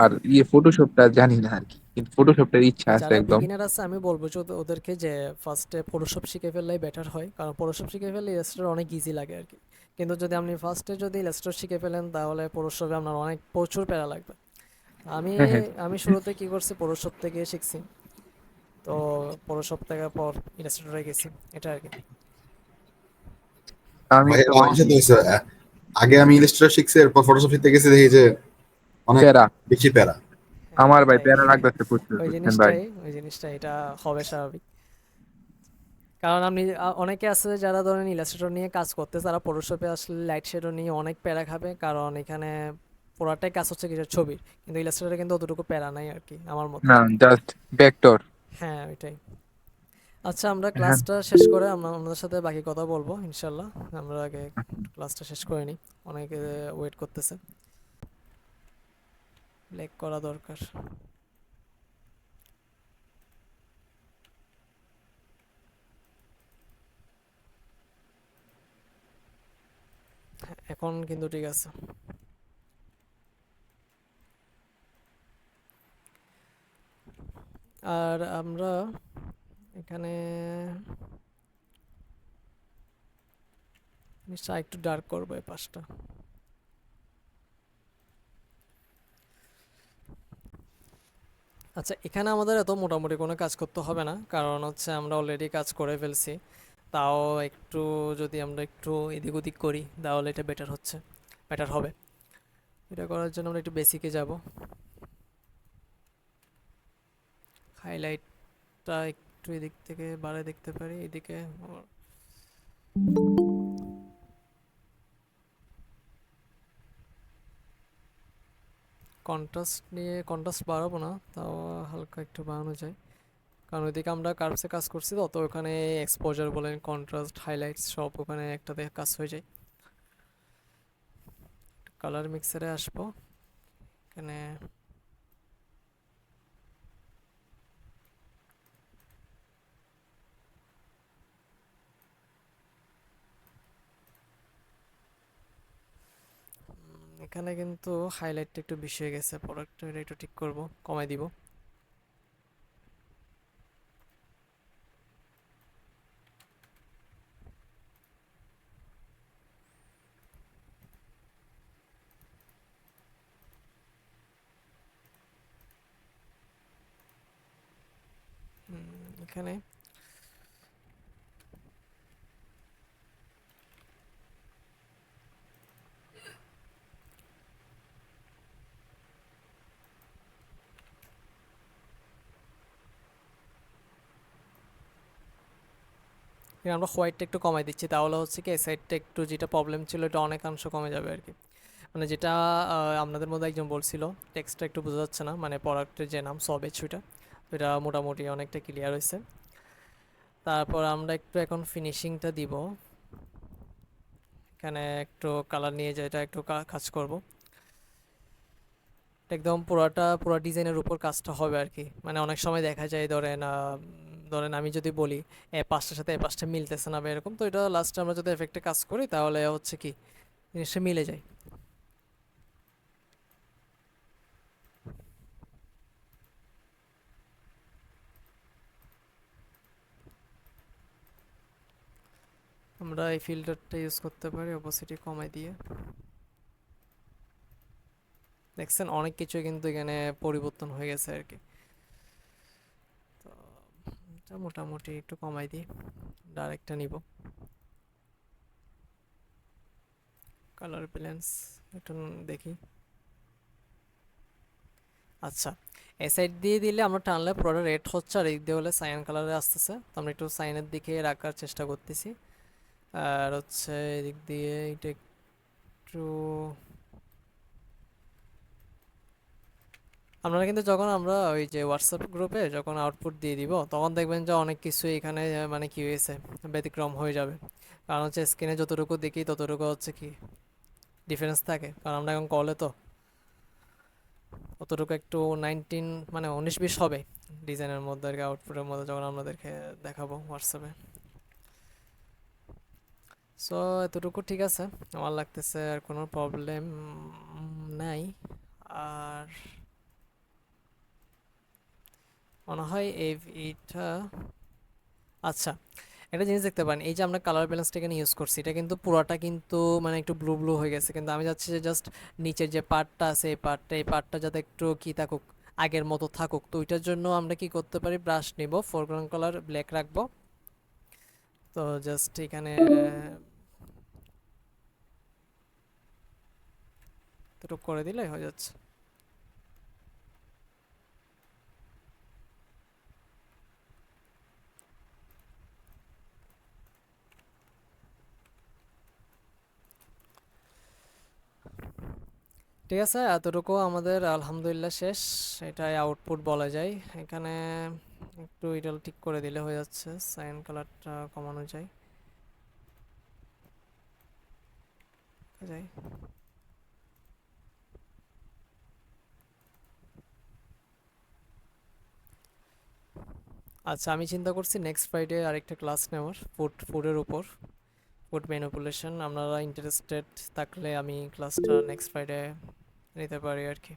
আর ফটোশপটা জানি না আর কি, কিন্তু ফটোশপটার ইচ্ছা আছে যারা একদম। বিগিনার আছে আমি বলবো যে ওদেরকে যে ফার্স্টে ফটোশপ শিখে ফেললেই বেটার হয়, কারণ ফটোশপ শিখে ফেললে ইলাস্ট্রেটর অনেক ইজি লাগে আর কি। কিন্তু যদি আপনি ফার্স্টে যদি ইলাস্ট্রেটর শিখে ফেলেন তাহলে ফটোশপে আপনার অনেক প্রচুর প্যারা লাগবে। আমি হ্যাঁ হ্যাঁ, আমি শুরুতে কি করছি, ফটোশপ থেকে শিখছি, তো ফটোশপ থেকে পর ইলাস্ট্রেটরে গেছি, এটা আর কি। আমি ভাই তো আমার সাথে হয়েছে, আগে আমি ইলাস্ট্রেটর শিখছি, এরপর ফটোশপ শিখতে গেছি, দেখি যে অনেক প্যারা, বেশি প্যারা। হ্যাঁ, আমার ভাই এটাই প্যারা লাগতেছে প্রচুর, ওই বুঝছেন ভাই। জিনিসটাই, এটা হবে স্বাভাবিক। কারণ আপনি অনেকে আছে যারা ধরেন ইলাস্ট্রেটর নিয়ে কাজ করতে, তারা ফটোশপে আসলে লাইট শেডও নিয়ে অনেক প্যারা খাবে, কারণ এখানে পুরাটাই কাজ হচ্ছে কিছু ছবির, কিন্তু ইলাস্ট্রেটরে কিন্তু অতটুকু প্যারা নাই আর কি আমার মতে। না, জাস্ট ভেক্টর। হ্যাঁ, ওইটাই। আচ্ছা, আমরা হ্যাঁ, ক্লাসটা শেষ করে আমরা আমাদের সাথে বাকি কথা বলবো ইনশাল্লাহ। আমরা আগে ক্লাসটা শেষ করে নিই, অনেকে ওয়েট করতেছে, লেক করা দরকার। এখন কিন্তু ঠিক আছে। আর আমরা এখানে নিশ্চয় একটু ডার্ক করবো এই পাশটা। আচ্ছা, এখানে আমাদের এত মোটামুটি কোনো কাজ করতে হবে না, কারণ হচ্ছে আমরা অলরেডি কাজ করে ফেলছি। তাও একটু যদি আমরা একটু এদিক ওদিক করি তাহলে এটা বেটার হবে। এটা করার জন্য আমরা একটু বেসিকে যাব। হাইলাইটটা একটু এদিক থেকে বাড়ায় দেখতে পারি, এদিকে কন্ট্রাস্ট বাড়াবো না, তাও হালকা একটু বাড়ানো যায়, কারণ ওইদিকে আমরা কার্ভসে কাজ করছি তো ওখানে এক্সপোজার বলেন, কন্ট্রাস্ট, হাইলাইটস সব ওখানে একটাতে কাজ হয়ে যায়। কালার মিক্সারে আসবো, এখানে এখানে কিন্তু হাইলাইটটা একটু বেশি হয়ে গেছে, প্রোডাক্টটা এটা একটু ঠিক করব, কমাই দিব। এখানে আমরা হোয়াইটটা একটু কমাই দিচ্ছি, তাহলে হচ্ছে কি এই সাইডটা একটু যেটা প্রবলেম ছিল এটা অনেকাংশ কমে যাবে আর কি। মানে যেটা আপনাদের মধ্যে একজন বলছিল টেক্সটটা একটু বোঝা যাচ্ছে না, মানে প্রোডাক্টের যে নাম সবেজ ওইটা, তো এটা মোটামুটি অনেকটা ক্লিয়ার হয়েছে। তারপর আমরা একটু এখন ফিনিশিংটা দিব, এখানে একটু কালার নিয়ে যেটা একটু কাজ করব, একদম পুরো ডিজাইনের উপর কাজটা হবে আর কি। মানে অনেক সময় দেখা যায় ধরেন আমি যদি বলি এ পাঁচটার সাথে এ পাঁচটা মিলতেছে না বা এরকম, তো এটা লাস্টে আমরা যদি এফেক্টে কাজ করি তাহলে হচ্ছে কি জিনিসটা মিলে যায়। আমরা এই ফিল্টারটা ইউজ করতে পারি অপোসিটি কমাই দিয়ে। দেখছেন অনেক কিছু কিন্তু এখানে পরিবর্তন হয়ে গেছে আর কি। তো এটা মোটামুটি একটু কমাই দিই, ডাইরেক্টটা নিব। কালার ব্যালেন্স একটু দেখি। আচ্ছা, এই সাইড দিয়ে দিলে আমরা টানলে পুরোটা রেড হচ্ছে, আর এই দিয়ে হলে সাইন কালারে আসতেছে, তো আমরা একটু সাইনের দিকে রাখার চেষ্টা করতেছি। আর হচ্ছে এদিক দিয়ে এটা একটু আপনারা কিন্তু যখন আমরা ওই যে হোয়াটসঅ্যাপ গ্রুপে যখন আউটপুট দিয়ে দিব তখন দেখবেন যে অনেক কিছু এখানে মানে কি হয়েছে, ব্যতিক্রম হয়ে যাবে। কারণ হচ্ছে স্ক্রিনে যতটুকু দেখি ততটুকু হচ্ছে কি ডিফারেন্স থাকে, কারণ আমরা এখন কলে তো অতটুকু একটু 19 মানে 19-20 হবে ডিজাইনের মধ্যে আর কি, আউটপুটের মধ্যে যখন আপনাদেরকে দেখাবো হোয়াটসঅ্যাপে। সো এতটুকু ঠিক আছে, আমার লাগতেছে আর কোনো প্রবলেম নাই। আর মনে হয় এইটা আচ্ছা, একটা জিনিস দেখতে পারেন, এই যে আমরা কালার ব্যালেন্সটা এখানে ইউজ করছি এটা কিন্তু পুরাটা কিন্তু মানে একটু ব্লু ব্লু হয়ে গেছে, কিন্তু আমি চাচ্ছি যে জাস্ট নিচের যে পার্টটা আছে এই পার্টটা যাতে একটু কি থাকুক, আগের মতো থাকুক। তো ওইটার জন্য আমরা কি করতে পারি, ব্রাশ নিব, ফোরগ্রাউন্ড কালার ব্ল্যাক রাখবো, তো জাস্ট এখানে এতটুকু করে দিলে হয়ে যাচ্ছে। ঠিক আছে, এতটুকু আমাদের আলহামদুলিল্লাহ শেষ, এটাই আউটপুট বলা যায়। এখানে একটু এটা ঠিক করে দিলে হয়ে যাচ্ছে, সাইন কালারটা কমানো যায় যায়। আচ্ছা, আমি চিন্তা করছি নেক্সট ফ্রাইডে আরেকটা ক্লাস নেওয়ার ফুডের উপর, ফুড ম্যানিপুলেশন। আপনারা ইন্টারেস্টেড থাকলে আমি ক্লাসটা নেক্সট ফ্রাইডে নিতে পারি আর কি।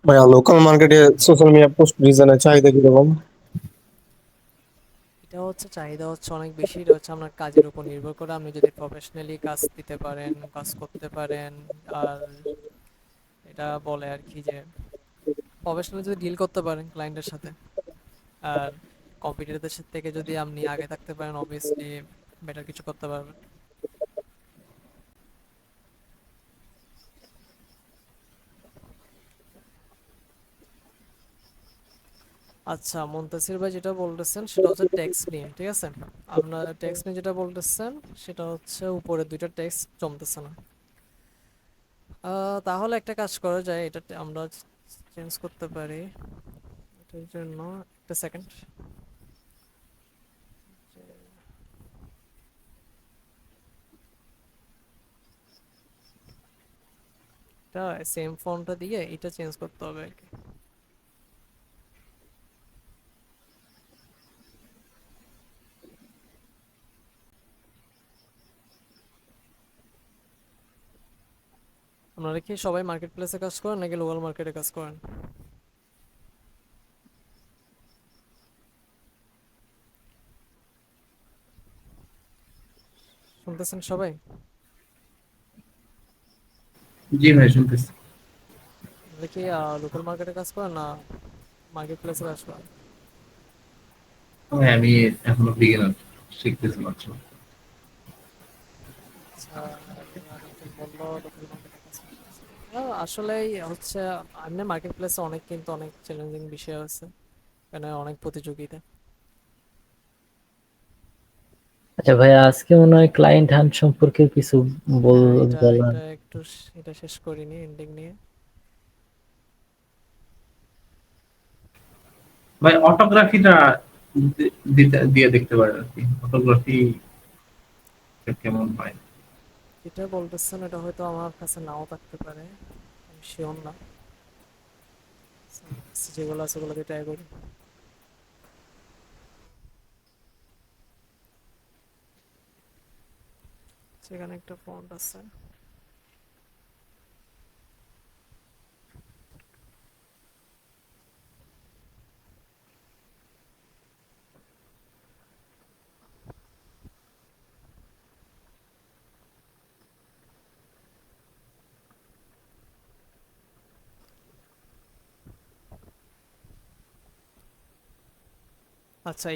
ভাইয়া লোকাল মার্কেটে সোশ্যাল মিডিয়া পোস্ট ডিজাইনের চাহিদা কিরকম? এটা হচ্ছে চাহিদা হচ্ছে অনেক বেশি, এটা হচ্ছে আপনার কাজের উপর নির্ভর করে, আপনি যদি প্রফেশনালি কাজ দিতে পারেন, কাজ করতে পারেন। আর এটা বলে আর কি যে প্রফেশনালি যদি ডিল করতে পারেন ক্লায়েন্টের সাথে, আর কম্পিটিটরদের থেকে যদি আপনি আগে থাকতে পারেন অবভিয়াসলি বেটার কিছু করতে পারবেন। আচ্ছা, মুনতাসির ভাই যেটা বলতেছেন সেটা হচ্ছে টেক্সট নিয়ে, ঠিক আছে? আপনার টেক্সট নিয়ে যেটা বলতেছেন সেটা হচ্ছে উপরে দুইটা টেক্সট জমতেছে না। তাহলে একটা কাজ করা যায়, এটা আমরা চেঞ্জ করতে পারি। এটার জন্য একটা সেকেন্ড। এটা সেম ফন্টটা দিয়ে এটা চেঞ্জ করতে হবে আর কি। আপনারা কি সবাই মার্কেট প্লেসে কাজ করেন নাকি লোকাল মার্কেটে কাজ করেন? শুনতেছেন সবাই? জি ভাই শুনতেছি। আপনারা কি লোকাল মার্কেটে কাজ করেন না মার্কেট প্লেসে কাজ করেন? ভাই আমি এখনো বিগিনার, শিখতেছি মাত্র। আচ্ছা, আরেকজন বললো লোকাল মার্কেটে কাজ করতেছে। আসলেই হচ্ছে এমনি মার্কেট প্লেসে অনেক কিন্তু অনেক চ্যালেঞ্জিং বিষয় আছে, এখানে অনেক প্রতিযোগিতা। আচ্ছা ভাইয়া, আজকে মনে হয় ক্লায়েন্ট হান্ট সম্পর্কে কিছু হ্যাঁ, এটা বলার। এটা একটু এটা শেষ করিনি এন্ডিং নিয়ে। ভাই অটোগ্রাফিটা দিয়ে দেখতে পারেন আর কি, অটোগ্রাফি কেমন হয়। এটা বলতেছেন, এটা হয়তো আমার কাছে নাও থাকতে পারে, আমি শিওর না। যেগুলো আছে ওগুলোকে ট্রাই করি। সেখানে একটা ফন্ট আছে। আচ্ছা,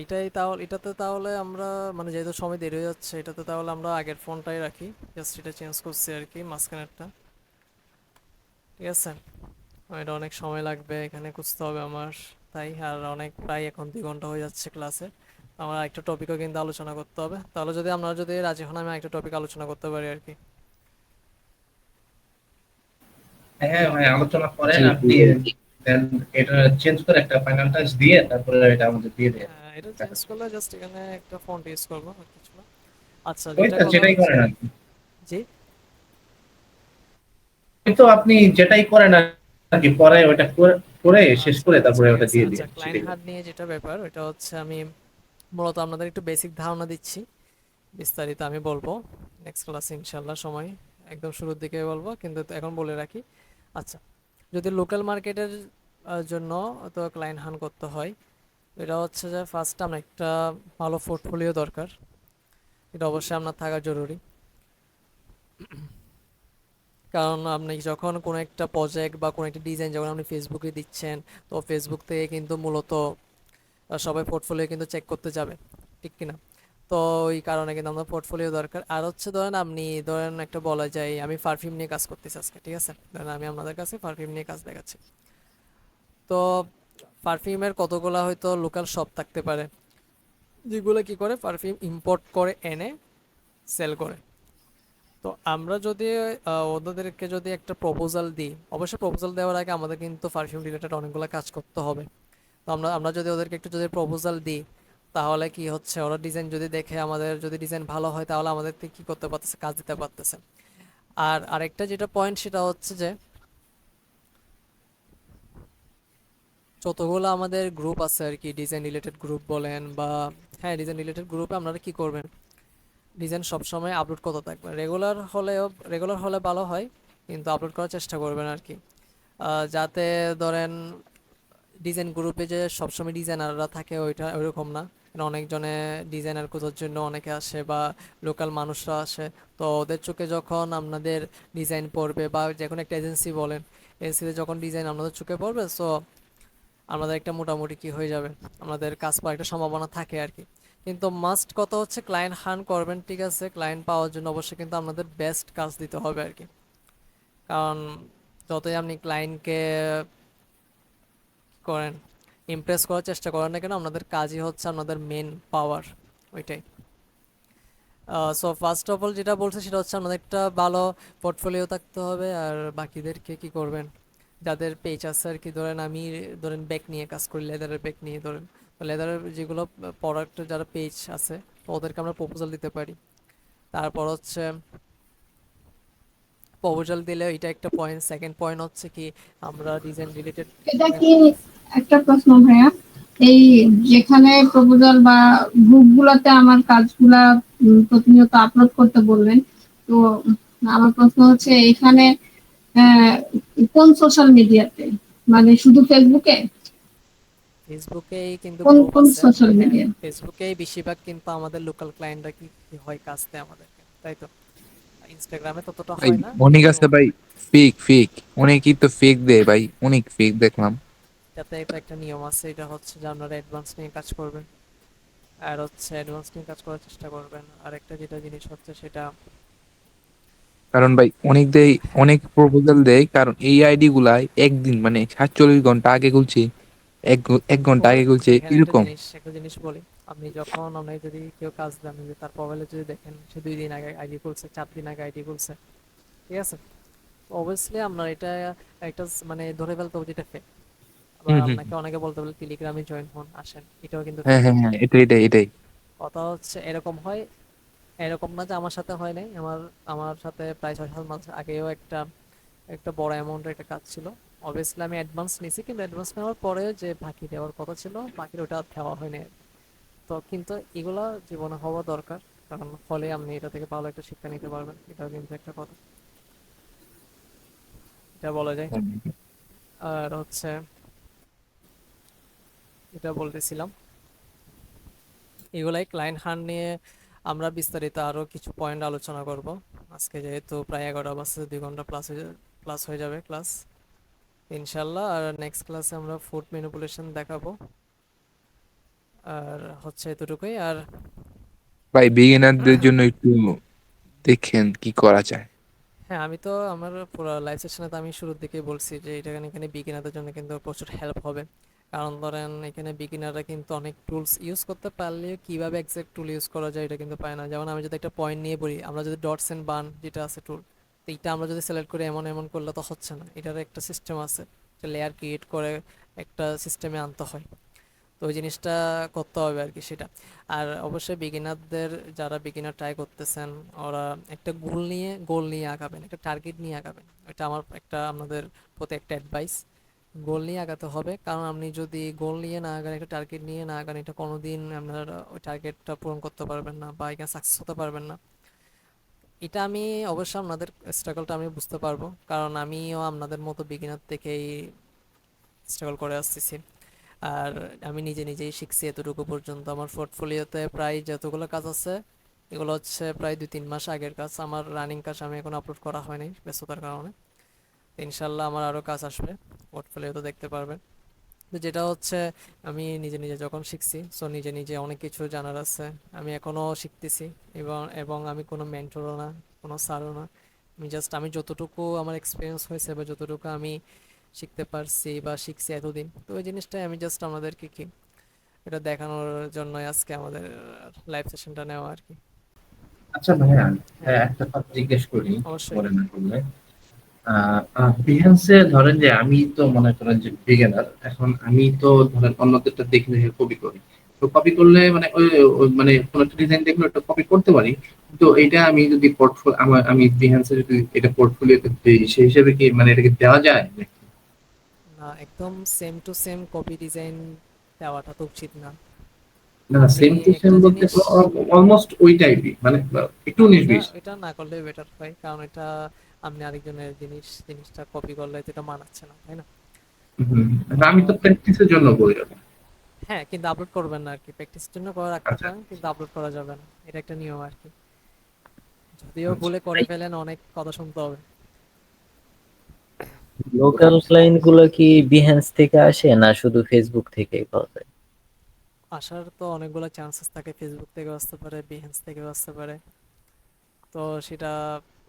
এটাতে তাহলে আমরা মানে যেহেতু সময় দেরি হয়ে যাচ্ছে, এটাতে তাহলে আমরা আগের ফোনটাই রাখি। জাস্ট এটা চেঞ্জ করছি আর কি, মাঝখানেরটা। ঠিক আছে? এটা অনেক সময় লাগবে, এখানে খুঁজতে হবে আমার। তাই আর অনেক প্রায় এখন 2 ঘন্টা হয়ে যাচ্ছে ক্লাসে। আমার একটা টপিকও কিন্তু আলোচনা করতে হবে। তাহলে যদি আপনারা যদি রাজি হন, আমি একটা টপিক আলোচনা করতে পারি আর কি। হ্যাঁ ভাই আলোচনা করেন আপনি, দেন এটা চেঞ্জ করে একটা ফাইনাল টাচ দিয়ে তারপরে এটা আমাদের দিয়ে দেন। এটা চেঞ্জ করলে জাস্ট এখানে একটা ফন্ট ইউজ করবো, আর কিছু না। আচ্ছা, ওই যেটা তো কথা যেটাই হচ্ছে। করেন আর কি, জি। ওই তো আপনি যেটাই করেন আর কি, পরে ওটা করে শেষ আচ্ছা করে আচ্ছা, তারপরে ঠিক ওটা আছে। দিয়ে আচ্ছা, দিন, ক্লায়েন্ট সেটাই হার্ট করেন। নিয়ে যেটা ব্যাপার, ওটা হচ্ছে আমি মূলত আপনাদের একটু বেসিক ধারণা দিচ্ছি। বিস্তারিত আমি বলবো নেক্সট ক্লাসে ইনশাল্লাহ, সময় একদম শুরুর দিকে বলবো, কিন্তু এখন বলে রাখি। আচ্ছা, যদি লোকাল মার্কেটের জন্য তো ক্লায়েন্ট হান্ট করতে হয়, এটা হচ্ছে যে ফার্স্ট আমার একটা ভালো পোর্টফোলিও দরকার। এটা অবশ্যই আপনার থাকা জরুরি। কারণ আপনি যখন কোনো একটা প্রজেক্ট বা কোনো একটা ডিজাইন যখন আপনি ফেসবুকে দিচ্ছেন, তো ফেসবুক থেকে কিন্তু মূলত সবাই পোর্টফোলিও কিন্তু চেক করতে যাবে, ঠিক কিনা? তো ওই কারণে কিন্তু আমাদের পোর্টফোলিও দরকার। আর হচ্ছে ধরেন আপনি ধরেন একটা বলা যায় আমি পারফিউম নিয়ে কাজ করতেছি আজকে, ঠিক আছে? ধরেন আমি আপনাদের কাছে পারফিউম নিয়ে কাজ দেখাচ্ছি। তো পারফিউমের কতগুলা হয়তো লোকাল শপ থাকতে পারে, যেগুলো কি করে পারফিউম ইম্পোর্ট করে এনে সেল করে। তো আমরা যদি ওদেরকে যদি একটা প্রপোজাল দিই, অবশ্যই প্রপোজাল দেওয়ার আগে আমাদের কিন্তু পারফিউম রিলেটেড অনেকগুলো কাজ করতে হবে। তো আমরা যদি ওদেরকে একটু যদি প্রপোজাল দিই, তাহলে কি হচ্ছে ওরা ডিজাইন যদি দেখে, আমাদের যদি ডিজাইন ভালো হয়, তাহলে আমাদেরকে কি করতে পারতেছে, কাজ দিতে পারতেছে। আর আরেকটা যেটা পয়েন্ট সেটা হচ্ছে যে যতগুলো আমাদের গ্রুপ আছে আর কি, ডিজাইন রিলেটেড গ্রুপ বলেন বা, হ্যাঁ, ডিজাইন রিলেটেড গ্রুপে আপনারা কি করবেন, ডিজাইন সবসময় আপলোড করতে থাকবেন। রেগুলার হলে ভালো হয়, কিন্তু আপলোড করার চেষ্টা করবেন আর কি। যাতে ধরেন ডিজাইন গ্রুপে যে সবসময় ডিজাইনাররা থাকে ওইটা ওইরকম না। কারণ অনেকজনে ডিজাইনার খোঁজার জন্য অনেকে আসে বা লোকাল মানুষরা আসে। তো ওদের চোখে যখন আপনাদের ডিজাইন পড়বে বা যে কোনো একটা এজেন্সি বলেন, এজেন্সিতে যখন ডিজাইন আপনাদের চোখে পড়বে, সো আমাদের একটা মোটামুটি কি হয়ে যাবে, আমাদের কাজ পাওয়ার একটা সম্ভাবনা থাকে আর কি। কিন্তু মাস্ট কথা হচ্ছে ক্লায়েন্ট হান্ট করবেন, ঠিক আছে? ক্লায়েন্ট পাওয়ার জন্য অবশ্যই কিন্তু আপনাদের বেস্ট কাজ দিতে হবে আর কি। কারণ যতই আপনি ক্লায়েন্টকে করেন, ইমপ্রেস করার চেষ্টা করেন না কেন, আপনাদের কাজই হচ্ছে আপনাদের মেন পাওয়ার, ওইটাই। সো ফার্স্ট অফ অল যেটা বলছে সেটা হচ্ছে আমাদের একটা ভালো পোর্টফোলিও থাকতে হবে। আর বাকিদেরকে কি করবেন, যাদের পেজ আছে আর কি, ধরেন আমি ধরেন ব্যাগ নিয়ে কাজ করি, লেদারের ব্যাগ নিয়ে ধরেন, তো লেদারের যেগুলো প্রোডাক্ট যারা পেজ আছে তো ওদেরকে আমরা প্রপোজাল দিতে পারি। তারপর হচ্ছে প্রপোজাল দিলে এটা একটা পয়েন্ট। সেকেন্ড পয়েন্ট হচ্ছে কি, আমরা ডিজাইন রিলেটেড। এটা কি একটা প্রশ্ন ভাইয়া, এই যেখানে প্রপোজাল বা গ্রুপ গুলাতে আমার কাজগুলা প্রতিনিয়ত আপলোড করতে বললেন, তো আমার প্রশ্ন হচ্ছে এখানে আহ, কোন সোশ্যাল মিডিয়াতে, মানে শুধু ফেসবুকে, ফেসবুকেই কিন্তু কোন গ্রুপ কোন আছে। সোশ্যাল হ্যাঁ, মিডিয়া? ফেসবুকেই বেশিরভাগ কিন্তু আমাদের লোকাল ক্লায়েন্টরা কি কি হয় কাজ দেয় আমাদেরকে, তাই তো। ইনস্টাগ্রামে ততটা ভাই হয় না অনেক কিন্তু আছে ভাই, ফেক ফেক, অনেকই তো ফেক দেয় ভাই, অনেক ফেক দেখলাম। এটাতে এটা একটা নিয়ম আছে, এটা হচ্ছে যে আপনারা অ্যাডভান্স নিয়ে কাজ করবেন। আর হচ্ছে অ্যাডভান্স নিয়ে কাজ করার চেষ্টা করবেন। আর একটা যেটা জিনিস হচ্ছে সেটা, কারণ ভাই অনেক দেয়, অনেক প্রপোজাল দেয়, কারণ এই আইডি গুলাই একদিন মানে 47 ঘন্টা আগে খুলছে, এক ঘন্টা ওর আগে খুলছে দেখেন এরকম। একটা জিনিস বলি, আপনি যখন আপনাকে যদি কেউ কাজ দেন, যে তার প্রোফাইলে যদি দেখেন সে 2 দিন আগে আইডি খুলছে, 4 দিন আগে আইডি খুলছে, ঠিক আছে, অবভিয়াসলি আপনার এটা একটা মানে ধরে ফেলতে হবে যেটা ফেক। আবার হম হম। আপনাকে অনেকে বলতে বলে টেলিগ্রামে জয়েন হন, আসেন, এটাও কিন্তু হ্যাঁ ফেক। হ্যাঁ হ্যাঁ, এটাই এটাই এটাই। কথা হচ্ছে এরকম হয়, এরকম না যে আমার সাথে হয় নাই, আমার আমার সাথে প্রায় 6-7 মাস আগেও একটা একটা বড় অ্যামাউন্টের একটা কাজ ছিল। অবভিয়াসলি আমি অ্যাডভান্স নিয়েছি, কিন্তু অ্যাডভান্স নেওয়ার পরে যে বাকি দেওয়ার কথা ছিল, বাকির ওটা আর দেওয়া হয়নি। তো কিন্তু এগুলা জীবনে হওয়া দরকার, কারণ ফলে আপনি এটা থেকে ভালো একটা শিক্ষা নিতে পারবেন, এটাও কিন্তু একটা কথা, এটা বলা যায়। আর হচ্ছে এটা বলতেছিলাম, এগুলাই ক্লায়েন্ট হান্ট নিয়ে আমরা বিস্তারিত আরো কিছু পয়েন্ট আলোচনা করব আজকে, যেহেতু প্রায় 11টা বাজছে, 2 ঘন্টা প্লাস হয়ে যাবে ক্লাস ইনশাল্লাহ। আর নেক্সট ক্লাসে আমরা ফুড ম্যানিপুলেশন দেখাবো। আর হচ্ছে এতটুকুই। আর ভাই বিগিনারদের জন্য একটু দেখেন কি করা যায়। হ্যাঁ, আমি তো আমার পুরো লাইভ সেশনে তো আমি শুরুর দিকেই বলছি যে এটা এখানে বিগিনারদের জন্য কিন্তু প্রচুর হেল্প হবে। কারণ ধরেন এখানে বিগিনাররা কিন্তু অনেক টুলস ইউজ করতে পারলেও কিভাবে এক্সাক্ট টুল ইউজ করা যায় এটা কিন্তু পায় না। যেমন আমি যদি একটা পয়েন্ট নিয়ে বলি, আমরা যদি ডটস এন্ড বার্ন যেটা আছে টুল, তো এইটা আমরা যদি সিলেক্ট করি এমন এমন করলে তো হচ্ছে না, এটার একটা সিস্টেম আছে, একটা লেয়ার ক্রিয়েট করে একটা সিস্টেমে আনতে হয়। তো ওই জিনিসটা করতে হবে আর কি সেটা। আর অবশ্যই বিগিনারদের, যারা বিগিনার ট্রাই করতেছেন, ওরা একটা গোল নিয়ে আগাবেন, একটা টার্গেট নিয়ে আগাবেন। এটা আমার একটা আপনাদের প্রতি একটা অ্যাডভাইস, গোল নিয়ে আগাতে হবে। কারণ আপনি যদি গোল নিয়ে না আগান, একটা টার্গেট নিয়ে না আগান, এটা কোনোদিন আপনার ওই টার্গেটটা পূরণ করতে পারবেন না বা এখানে সাকসেস হতে পারবেন না। এটা আমি অবশ্যই আপনাদের স্ট্রাগলটা আমি বুঝতে পারবো, কারণ আমিও আপনাদের মতো বিগিনার থেকেই স্ট্রাগল করে আসতেছি। আর আমি নিজে নিজেই শিখছি এতটুকু পর্যন্ত। আমার পোর্টফোলিওতে প্রায় যতগুলো কাজ আছে, এগুলো হচ্ছে প্রায় 2-3 মাস আগের কাজ। আমার রানিং কাজ আমি এখন আপলোড করা হয়নি ব্যস্ততার কারণে। তো ইনশাল্লাহ আমার আরও কাজ আসবে, পোর্টফোলিও তো দেখতে পারবেন। তো যেটা হচ্ছে, আমি নিজে নিজে যখন শিখছি, সো নিজে নিজে অনেক কিছু জানার আছে, আমি এখনও শিখতেছি। এবং আমি কোনো মেন্টরও না, কোনো স্যারও না, আমি যতটুকু আমার এক্সপিরিয়েন্স হয়েছে বা যতটুকু আমি শিখতে পারছি বা শিখছি এতদিন, তো ওই জিনিসটাই আমি জাস্ট আমাদেরকে কি এটা দেখানোর জন্যই আজকে আমাদের লাইভ সেশনটা নেওয়া আর কি। আচ্ছা ভাইয়া, হ্যাঁ, একটা কথা জিজ্ঞেস করি, অবশ্যই। মনে না করলে। বিহান্সে ধরেন যে আমি তো মনে করেন যে বিগিনার, এখন আমি তো ধরেন অন্যদেরটা দেখে দেখে কপি করি। তো কপি করলে মানে মানে কোনো একটা ডিজাইন দেখলে একটা কপি করতে পারি। তো এটা আমি যদি পোর্টফোলিও আমি বিহান্সে যদি এটা পোর্টফোলিওতে দিই, সেই হিসেবে কি মানে এটাকে দেওয়া যায়? না, একদম same to same copy design দেওয়াটা তো উচিত না। না, আপনি সেম টু সেম একটা বলতে জিনিস, অলমোস্ট ওই টাইপই, মানে একটু না, 19-20। এটা না করলে বেটার হয়, কারণ এটা আপনি আরেকজনের জিনিসটা কপি করলে তো এটা মানাচ্ছে না, তাই না? তো আমি তো প্র্যাকটিসের জন্য বলি ওটা। হ্যাঁ, কিন্তু আপলোড করবেন না আর কি, প্র্যাকটিসের জন্য করে রাখতে আচ্ছা পারেন, কিন্তু আপলোড করা যাবে না, এটা একটা নিয়ম আর কি। যদিও আচ্ছা। ভুলে করে ফেলেন, অনেক কথা শুনতে হবে। লোকাল ক্লায়েন্ট গুলো কি বিহেন্স থেকে আসে না শুধু ফেসবুক থেকেই পাওয়া যায়? আসার তো অনেকগুলো চান্সেস থাকে, ফেসবুক থেকেও আসতে পারে, বিহেন্স থেকেও আসতে পারে। তো সেটা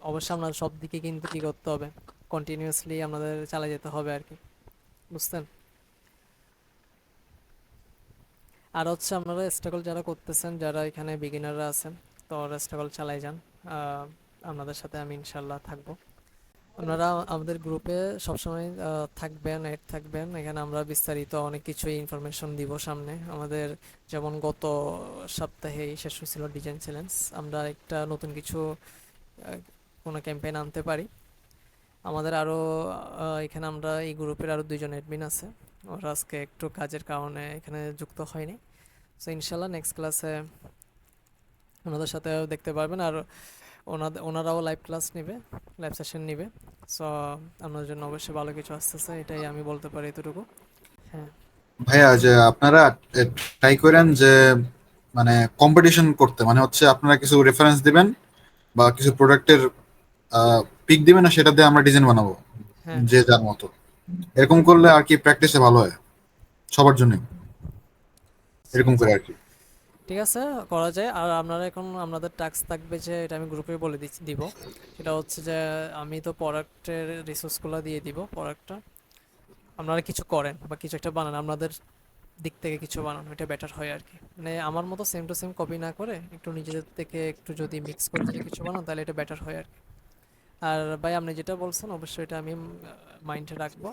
অবশ্যই আপনার সব দিকে কিন্তু কি করতে হবে, কন্টিনিউয়াসলি আমাদের চালিয়ে যেতে হবে আর কি, বুঝছেন? আর হচ্ছে আপনারা স্ট্রাগল যারা করতেছেন, যারা এখানে বিগিনাররা আছেন, তো ওরা স্ট্রাগল চালাই যান। আপনাদের সাথে আমি ইনশাল্লাহ থাকবো। আপনারা আমাদের গ্রুপে সবসময় থাকবেন, অ্যাড থাকবেন। এখানে আমরা বিস্তারিত অনেক কিছুই ইনফরমেশন দিব সামনে। আমাদের যেমন গত সপ্তাহেই শেষ হয়েছিল ডিজাইন চ্যালেঞ্জ, আমরা একটা নতুন কিছু কোনো ক্যাম্পেইন আনতে পারি। আমাদের আরও এখানে আমরা এই গ্রুপের আরও 2জন অ্যাডমিন আছে, ওরা আজকে একটু কাজের কারণে এখানে যুক্ত হয়নি। সো ইনশাল্লাহ নেক্সট ক্লাসে ওনাদের সাথে দেখতে পারবেন। আর ওনারাও লাইভ ক্লাস নেবে, লাইভ সেশন নেবে। সো আপনার জন্য অবশ্যই ভালো কিছু আসতেছে, এটাই আমি বলতে পারি এতটুকু। হ্যাঁ ভাইয়া যে আপনারা ট্রাই করেন যে মানে কম্পিটিশন করতে, মানে হচ্ছে আপনারা কিছু রেফারেন্স দিবেন বা কিছু প্রোডাক্টের পিক দিবেন, না সেটা দিয়ে আমরা ডিজাইন বানাবো হ্যাঁ যে যার মতো। এরকম করলে আর কি প্র্যাকটিসে ভালো হয় সবার জন্য, এরকম করে আর কি। ঠিক আছে, করা যায়। আর আপনারা এখন আপনাদের টাস্ক থাকবে যে, এটা আমি গ্রুপে বলে দিব, সেটা হচ্ছে যে আমি তো প্রোডাক্টের রিসোর্সগুলো দিয়ে দিব। প্রোডাক্টটা আপনারা কিছু করেন বা কিছু একটা বানান, আপনাদের দিক থেকে কিছু বানান, এটা বেটার হয় আর কি। মানে আমার মতো সেম টু সেম কপি না করে একটু নিজেদের থেকে একটু যদি মিক্স করে যদি কিছু বানান, তাহলে এটা বেটার হয় আর কি। আর ভাই আপনি যেটা বলছেন অবশ্যই এটা আমি মাইন্ডে রাখবো।